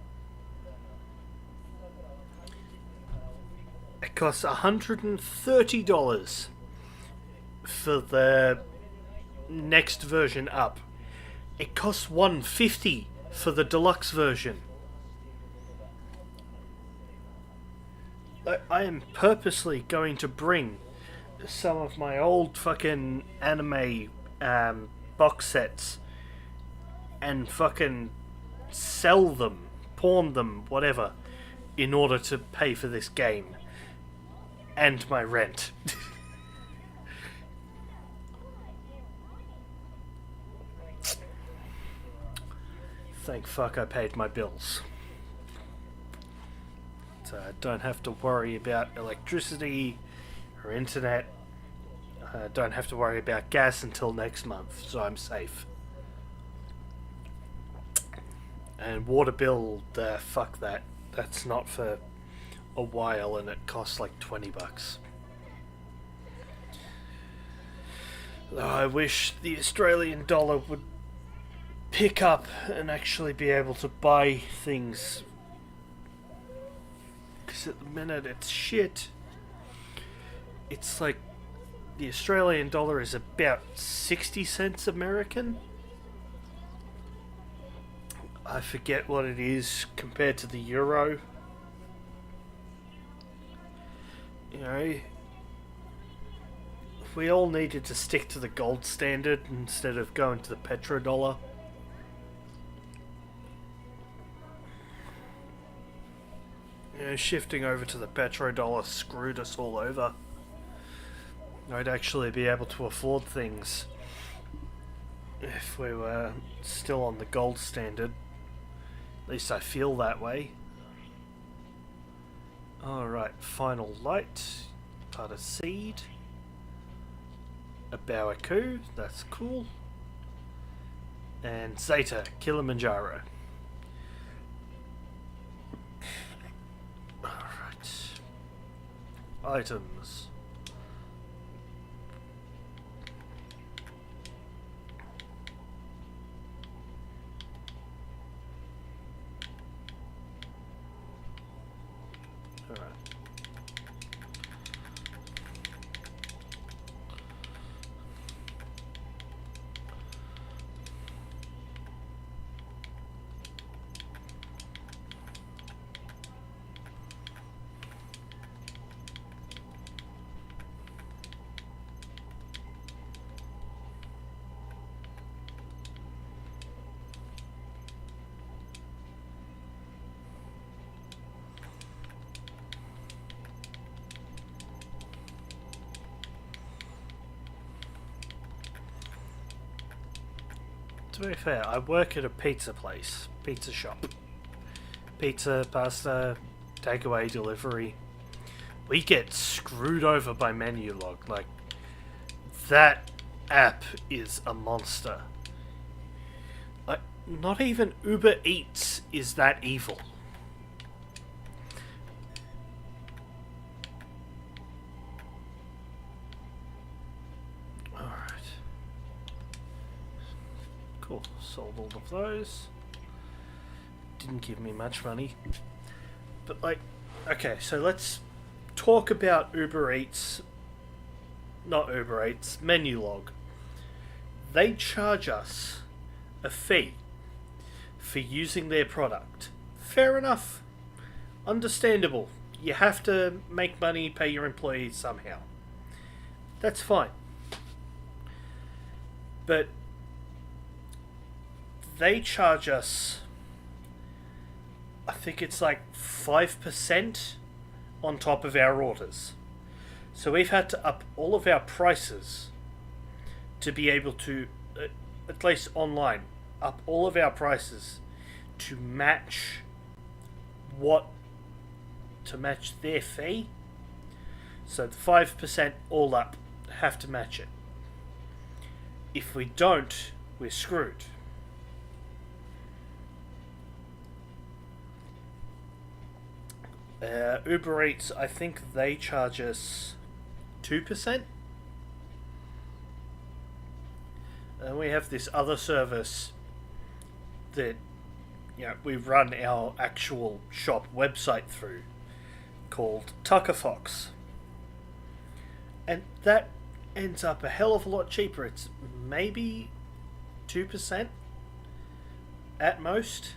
It costs $130 for the next version up. It costs $150 for the deluxe version. I am purposely going to bring some of my old fucking anime box sets and fucking sell them, pawn them, whatever, in order to pay for this game and my rent. Thank fuck I paid my bills. So I don't have to worry about electricity or internet. I don't have to worry about gas until next month, so I'm safe. And water bill, fuck that. That's not for a while, and it costs like $20. Though I wish the Australian dollar would pick up and actually be able to buy things. Because at the minute it's shit. It's like the Australian dollar is about 60 cents American. I forget what it is compared to the euro. You know, if we all needed to stick to the gold standard instead of going to the petrodollar. You know, shifting over to the petrodollar screwed us all over. I'd actually be able to afford things if we were still on the gold standard. At least I feel that way. Alright, final light. Part of seed. A Bawaku, that's cool. And Zeta, Kilimanjaro. Alright. Items. Alright. To be fair, I work at a pizza place, pizza shop. Pizza, pasta, takeaway, delivery. We get screwed over by menu log. Like, that app is a monster. Like, not even Uber Eats is that evil. Cool, sold all of those. Didn't give me much money. But like, okay, so let's talk about Uber Eats. Not Uber Eats, Menulog. They charge us a fee for using their product. Fair enough. Understandable. You have to make money, pay your employees somehow. That's fine. But they charge us, I think it's like 5% on top of our orders. So we've had to up all of our prices to be able to, at least online, up all of our prices to match what to match their fee. So the 5% all up have to match it. If we don't, we're screwed. Uber Eats, I think they charge us 2%. And we have this other service that we run our actual shop website through called Tucker Fox. And that ends up a hell of a lot cheaper. It's maybe 2% at most.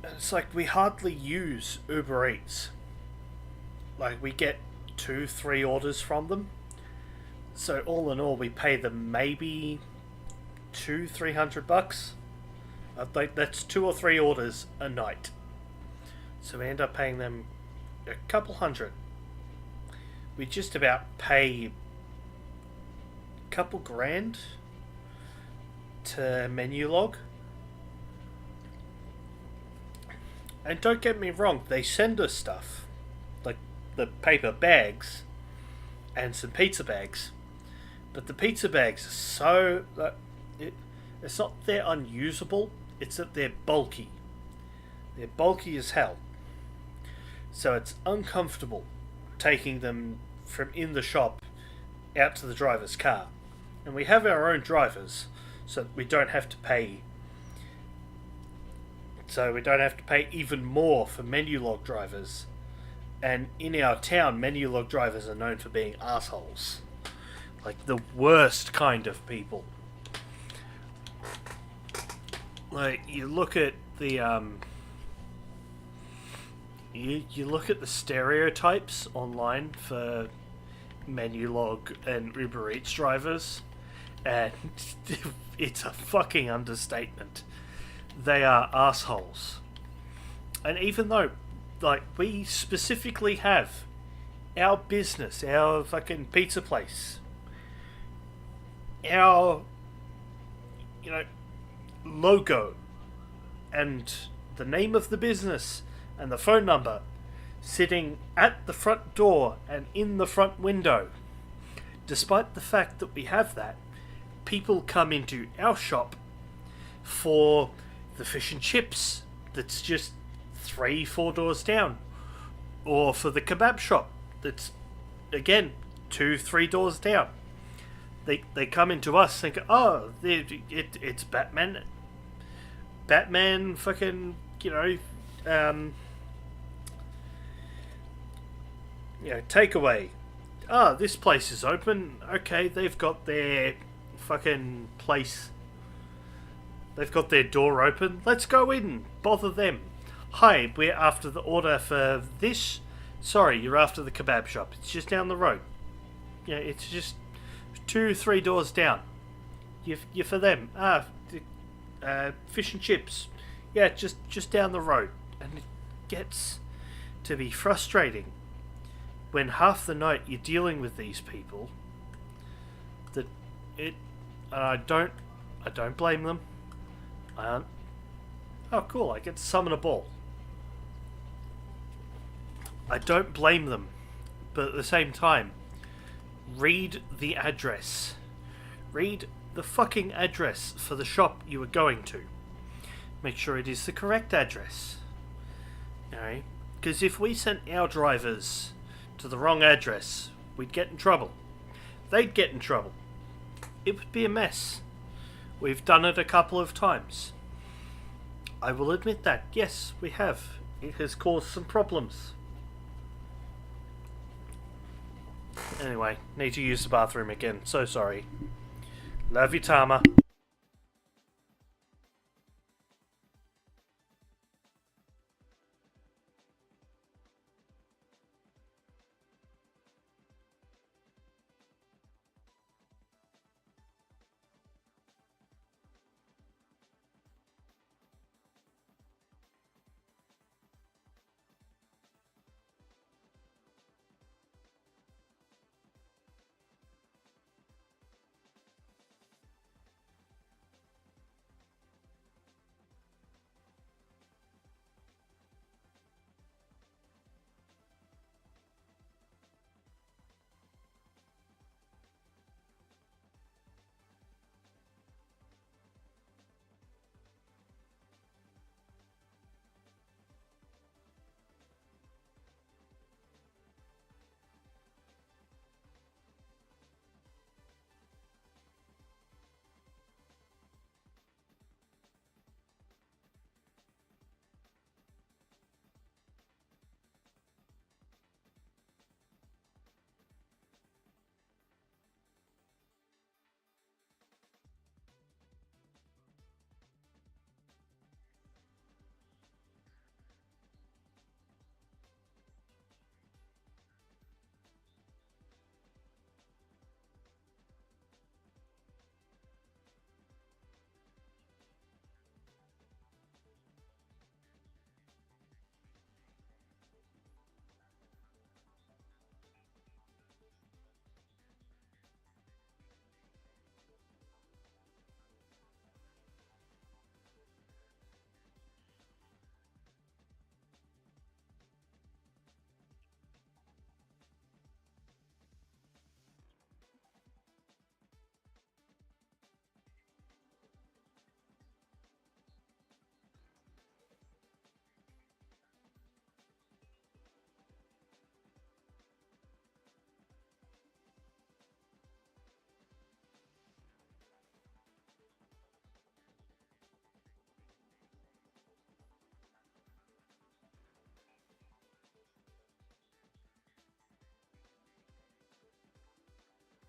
It's like we hardly use Uber Eats. Like we get 2-3 orders from them. So all in all, we pay them maybe $200-300. Like that's 2 or 3 orders a night. So we end up paying them a couple hundred. We just about pay a couple grand to Menulog. And don't get me wrong, they send us stuff. Like the paper bags and some pizza bags. But the pizza bags are so... it's not they're unusable, it's that they're bulky. They're bulky as hell. So it's uncomfortable taking them from in the shop out to the driver's car. And we have our own drivers, so we don't have to pay... So we don't have to pay even more for Menulog drivers. And in our town, Menulog drivers are known for being assholes. Like the worst kind of people. Like you look at the you look at the stereotypes online for Menulog and Uber Eats drivers, and it's a fucking understatement. They are assholes. And even though, like, we specifically have our business, our fucking pizza place, our, logo, and the name of the business, and the phone number, sitting at the front door and in the front window. Despite the fact that we have that, people come into our shop for the fish and chips that's just 3-4 doors down, or for the kebab shop that's again 2-3 doors down. They come into us thinking, oh, it's Batman fucking takeaway. Ah, this place is open. Okay, they've got their fucking place. They've got their door open. Let's go in. Bother them. Hi, we're after the order for this. Sorry, you're after the kebab shop. It's just down the road. Yeah, it's just 2-3 doors down. You're for them. Fish and chips. Yeah, just down the road. And it gets to be frustrating when half the night you're dealing with these people. And I don't blame them. Oh, cool, I get to summon a ball. I don't blame them, but at the same time, read the address. Read the fucking address for the shop you are going to. Make sure it is the correct address. Alright? Because if we sent our drivers to the wrong address, we'd get in trouble. They'd get in trouble. It would be a mess. We've done it a couple of times. I will admit that. Yes, we have. It has caused some problems. Anyway, need to use the bathroom again. So sorry. Love you, Tama.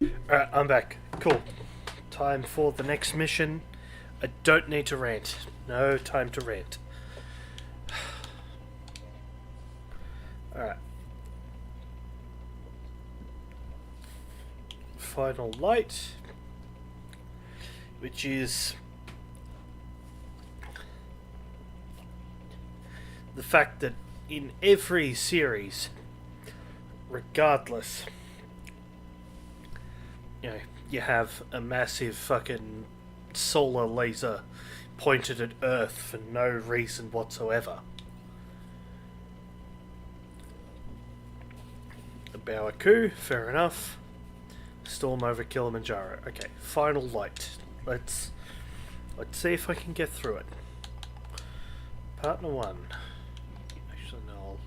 Alright, I'm back. Cool. Time for the next mission. I don't need to rant. No time to rant. Alright. Final light. Which is the fact that in every series, regardless, you know, you have a massive fucking solar laser pointed at Earth for no reason whatsoever. A Bawaku, fair enough. Storm over Kilimanjaro. Okay, final light. Let's see if I can get through it. Partner 1. Actually, no.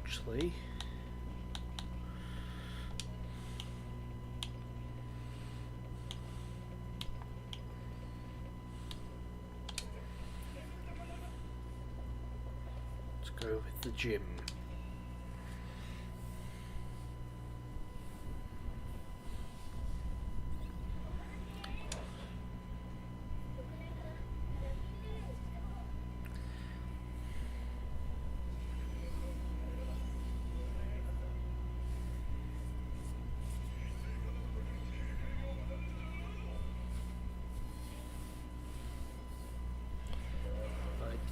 Actually. Let's go with the gym.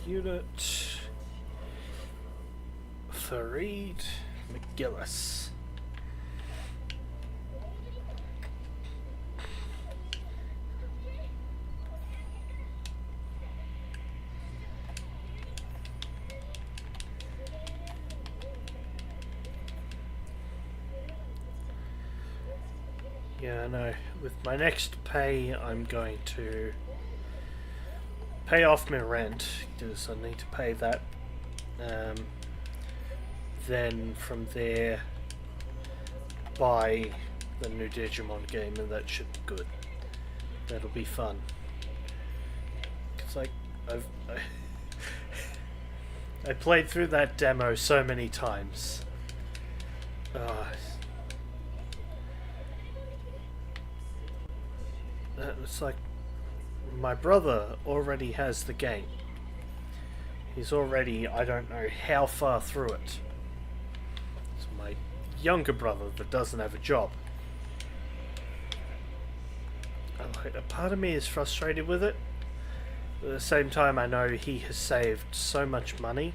Unit Fareed McGillis. Yeah, no. With my next pay, I'm going to pay off my rent, because I need to pay that. Then from there, buy the new Digimon game, and that should be good. That'll be fun. Cause I played through that demo so many times. It's like my brother already has the game. He's already, I don't know how far through it. It's my younger brother that doesn't have a job. A part of me is frustrated with it. But at the same time, I know he has saved so much money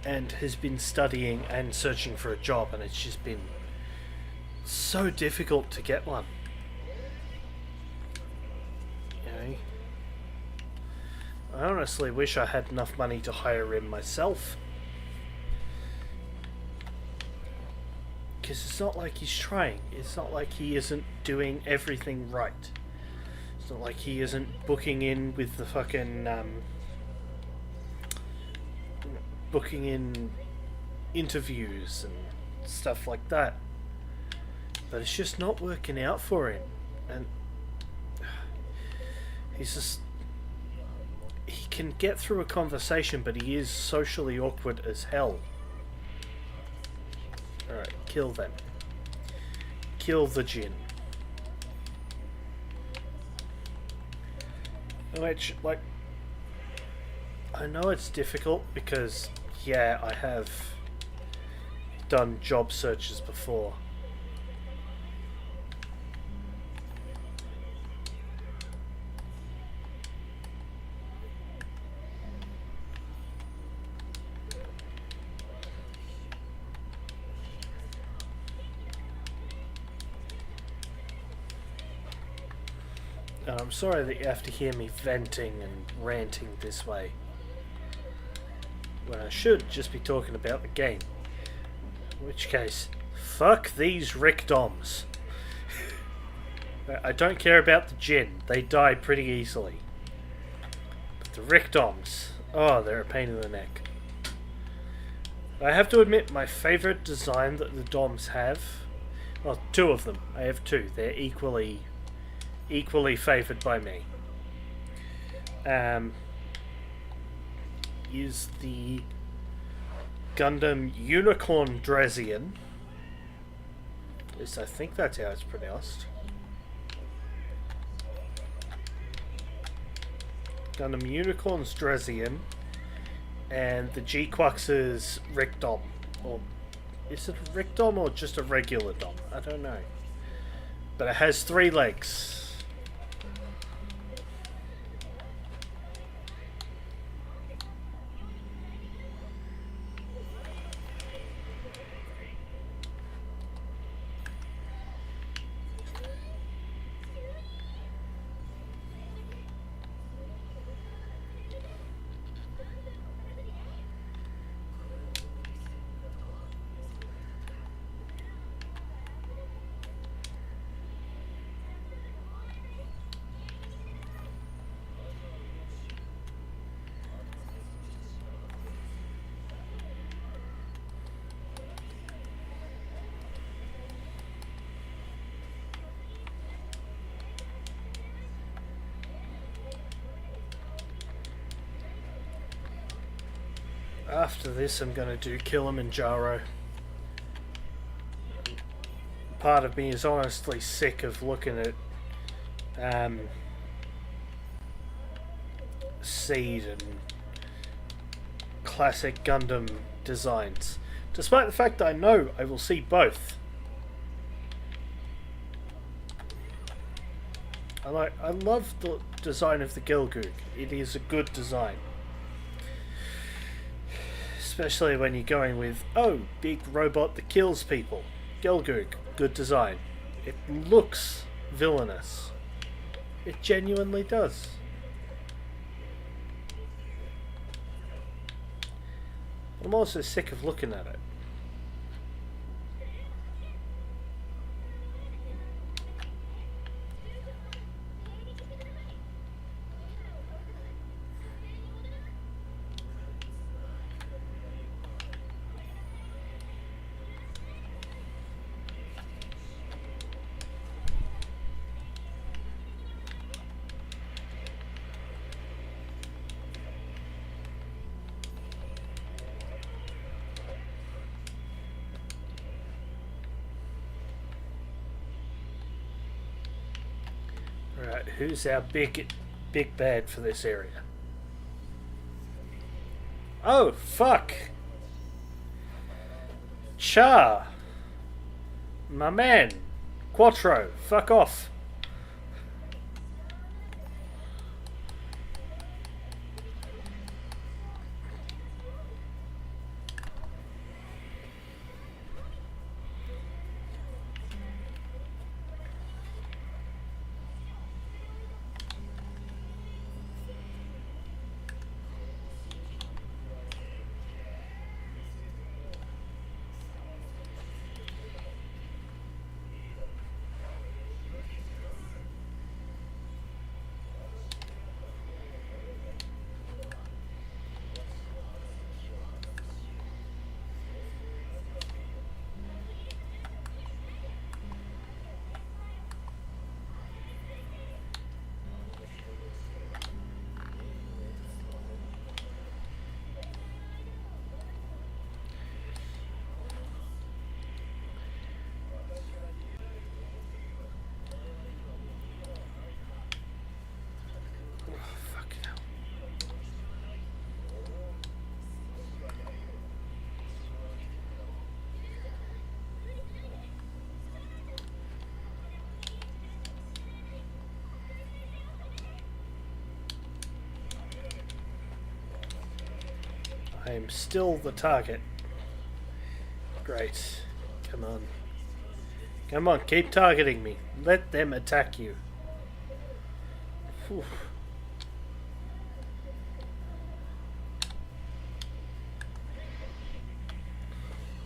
and has been studying and searching for a job, and it's just been so difficult to get one. I honestly wish I had enough money to hire him myself. Because it's not like he's trying. It's not like he isn't doing everything right. It's not like he isn't booking in with the fucking, booking in interviews and stuff like that. But it's just not working out for him. And he's just... he can get through a conversation, but he is socially awkward as hell. Alright, kill them. Kill the Jin. Which, like, I know it's difficult because, yeah, I have done job searches before. I'm sorry that you have to hear me venting and ranting this way, when I should just be talking about the game. In which case, fuck these Rick Doms. I don't care about the Jin, they die pretty easily. But the Rick Doms, oh, they're a pain in the neck. I have to admit, my favourite design that the Doms have, well, two of them, I have two, they're equally favoured by me, is the Gundam Unicorn Drazian, least I think that's how it's pronounced. Gundam Unicorn's Drezian, and the G-Quax's Rick-Dom. Or is it a Rick-Dom or just a regular Dom? I don't know. But it has 3 legs. After this, I'm going to do Kilimanjaro. Part of me is honestly sick of looking at Seed and classic Gundam designs, despite the fact that I know I will see both. I love the design of the Gelgoog. It is a good design. Especially when you're going with, oh, big robot that kills people. Gelgoog, good design. It looks villainous. It genuinely does. I'm also sick of looking at it. Alright, who's our big bad for this area? Oh, fuck! Char! My man! Quattro, fuck off! I am still the target. Great. Come on. Come on, keep targeting me. Let them attack you. Whew.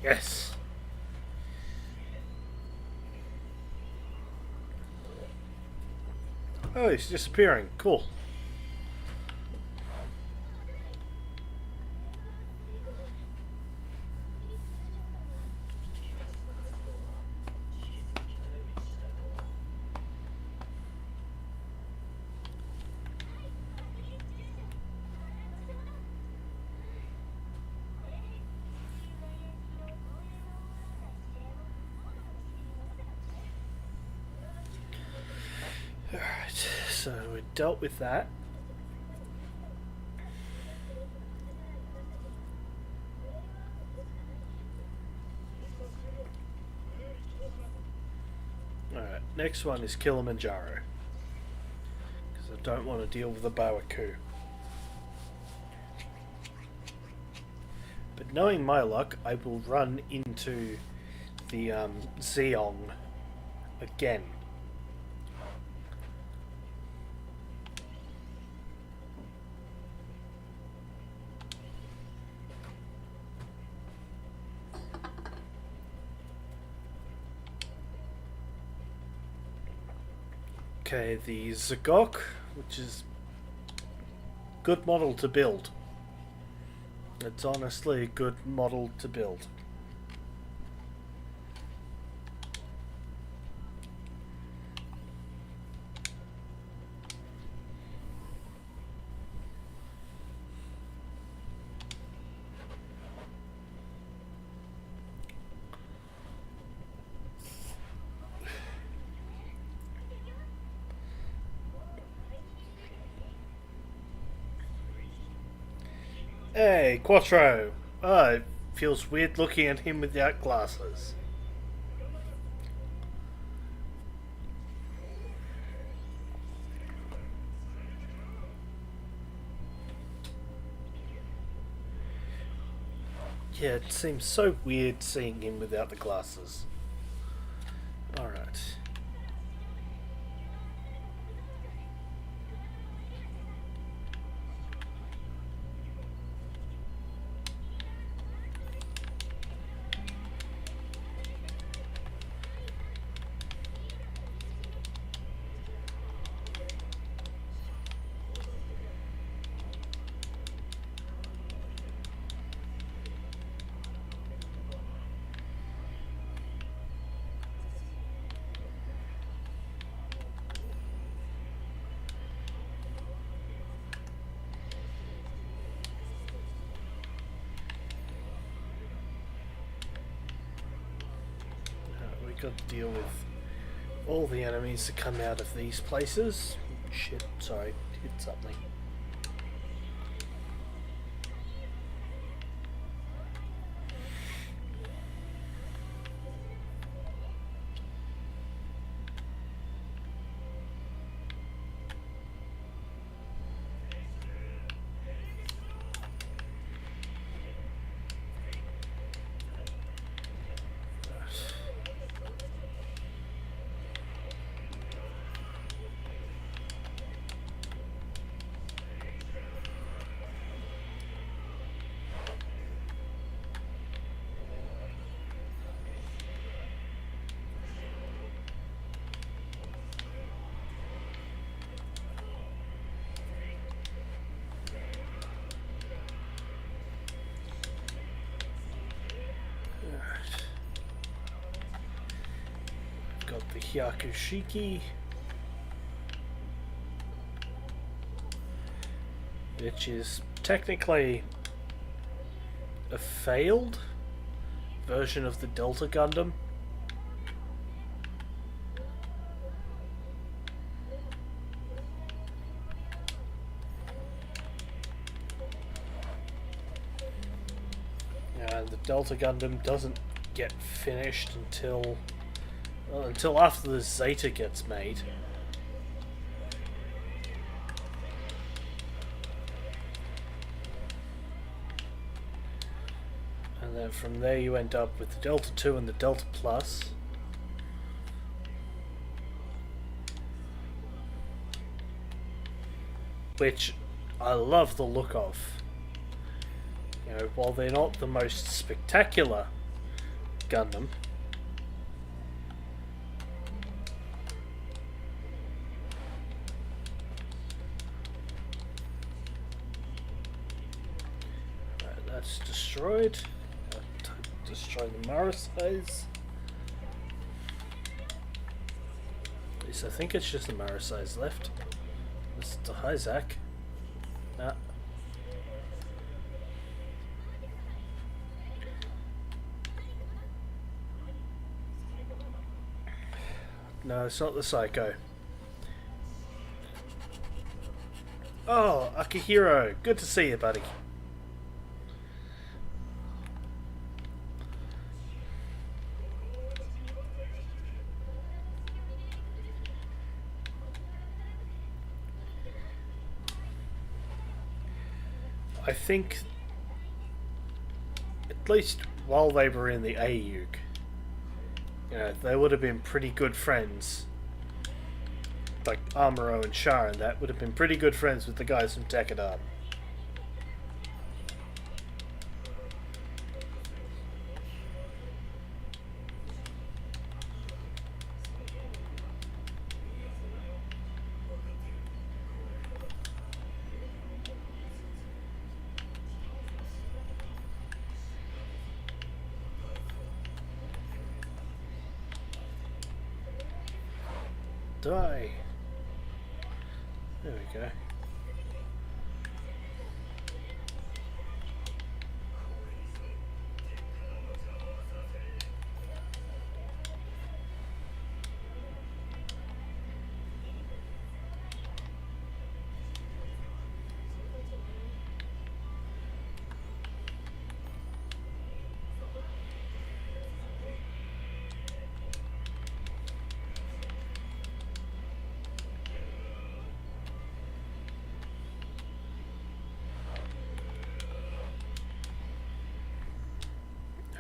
Yes. Oh, he's disappearing. Cool. so we dealt with that. Alright, next one is Kilimanjaro. Because I don't want to deal with the Bawaku. But knowing my luck, I will run into the Zeong again. Okay, the Zagok, which is good model to build. It's honestly a good model to build. Hey, Quattro! Oh, it feels weird looking at him without glasses. Yeah, it seems so weird seeing him without the glasses. Alright. Got to deal with all the enemies that come out of these places. Shit, sorry, hit something. Got the Hyakushiki, which is technically a failed version of the Delta Gundam. And the Delta Gundam doesn't get finished until after the Zeta gets made. And then from there you end up with the Delta 2 and the Delta Plus. Which I love the look of. You know, while they're not the most spectacular Gundam, that's destroyed. Destroy the Marasais. At least I think it's just the Marasais left. This is the Hyzak. Nah. No, it's not the Psycho. Oh, Akihiro, good to see you, buddy. I think, at least while they were in the AUG, they would have been pretty good friends. Like Amuro and Sharon, that would have been pretty good friends with the guys from Tekadam. Die. There we go.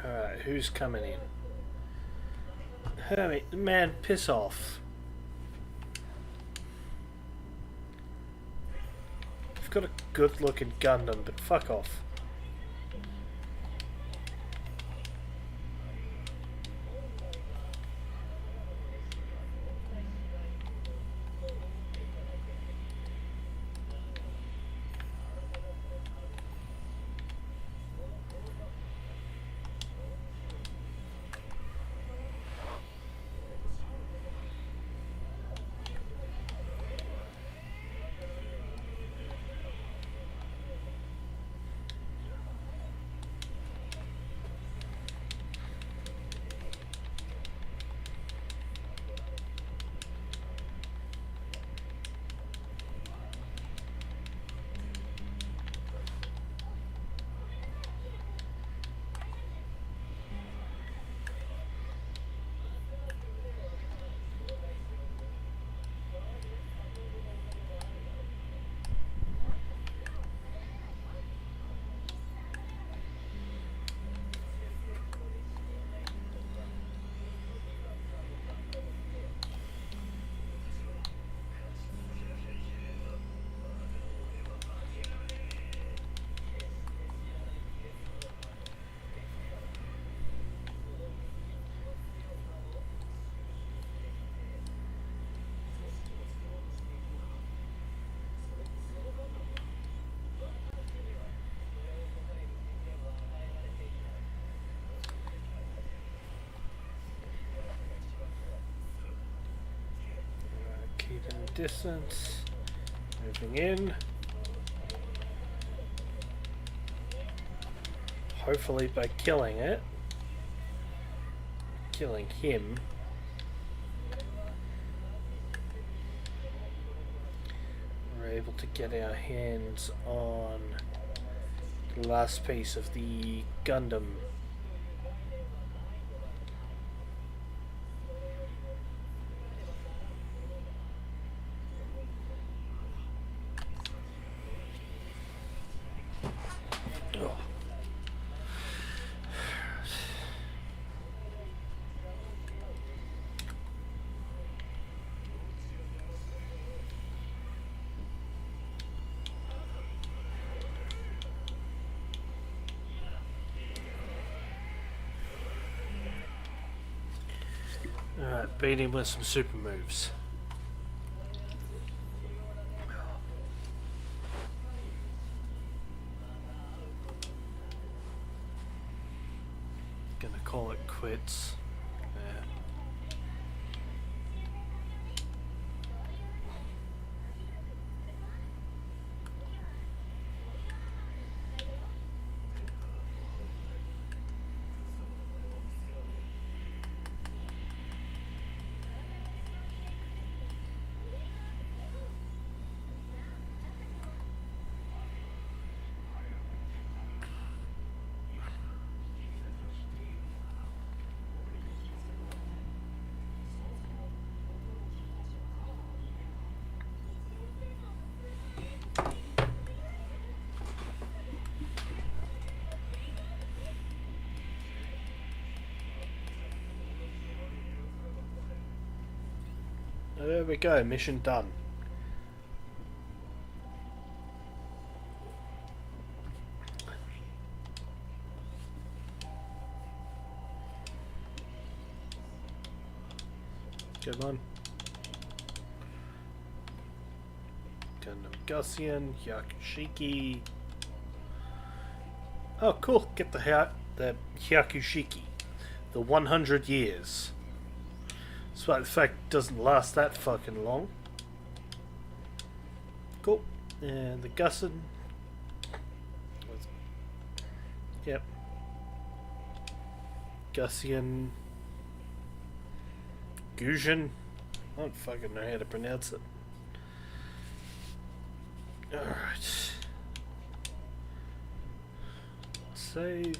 Alright, who's coming in? Hermit, man, piss off. You've got a good looking Gundam, but fuck off. Keeping distance. Moving in. Hopefully by killing it. Killing him. We're able to get our hands on the last piece of the Gundam. Alright, beat him with some super moves. Gonna call it quits. Yeah. There we go, mission done. Come on. Gundam Gussian, Hyakushiki. Oh, cool. Get the Hyakushiki. The 100 years. Despite the fact it doesn't last that fucking long. Cool. And the Gussin. Yep. Gussian. Gujin. I don't fucking know how to pronounce it. Alright. Save.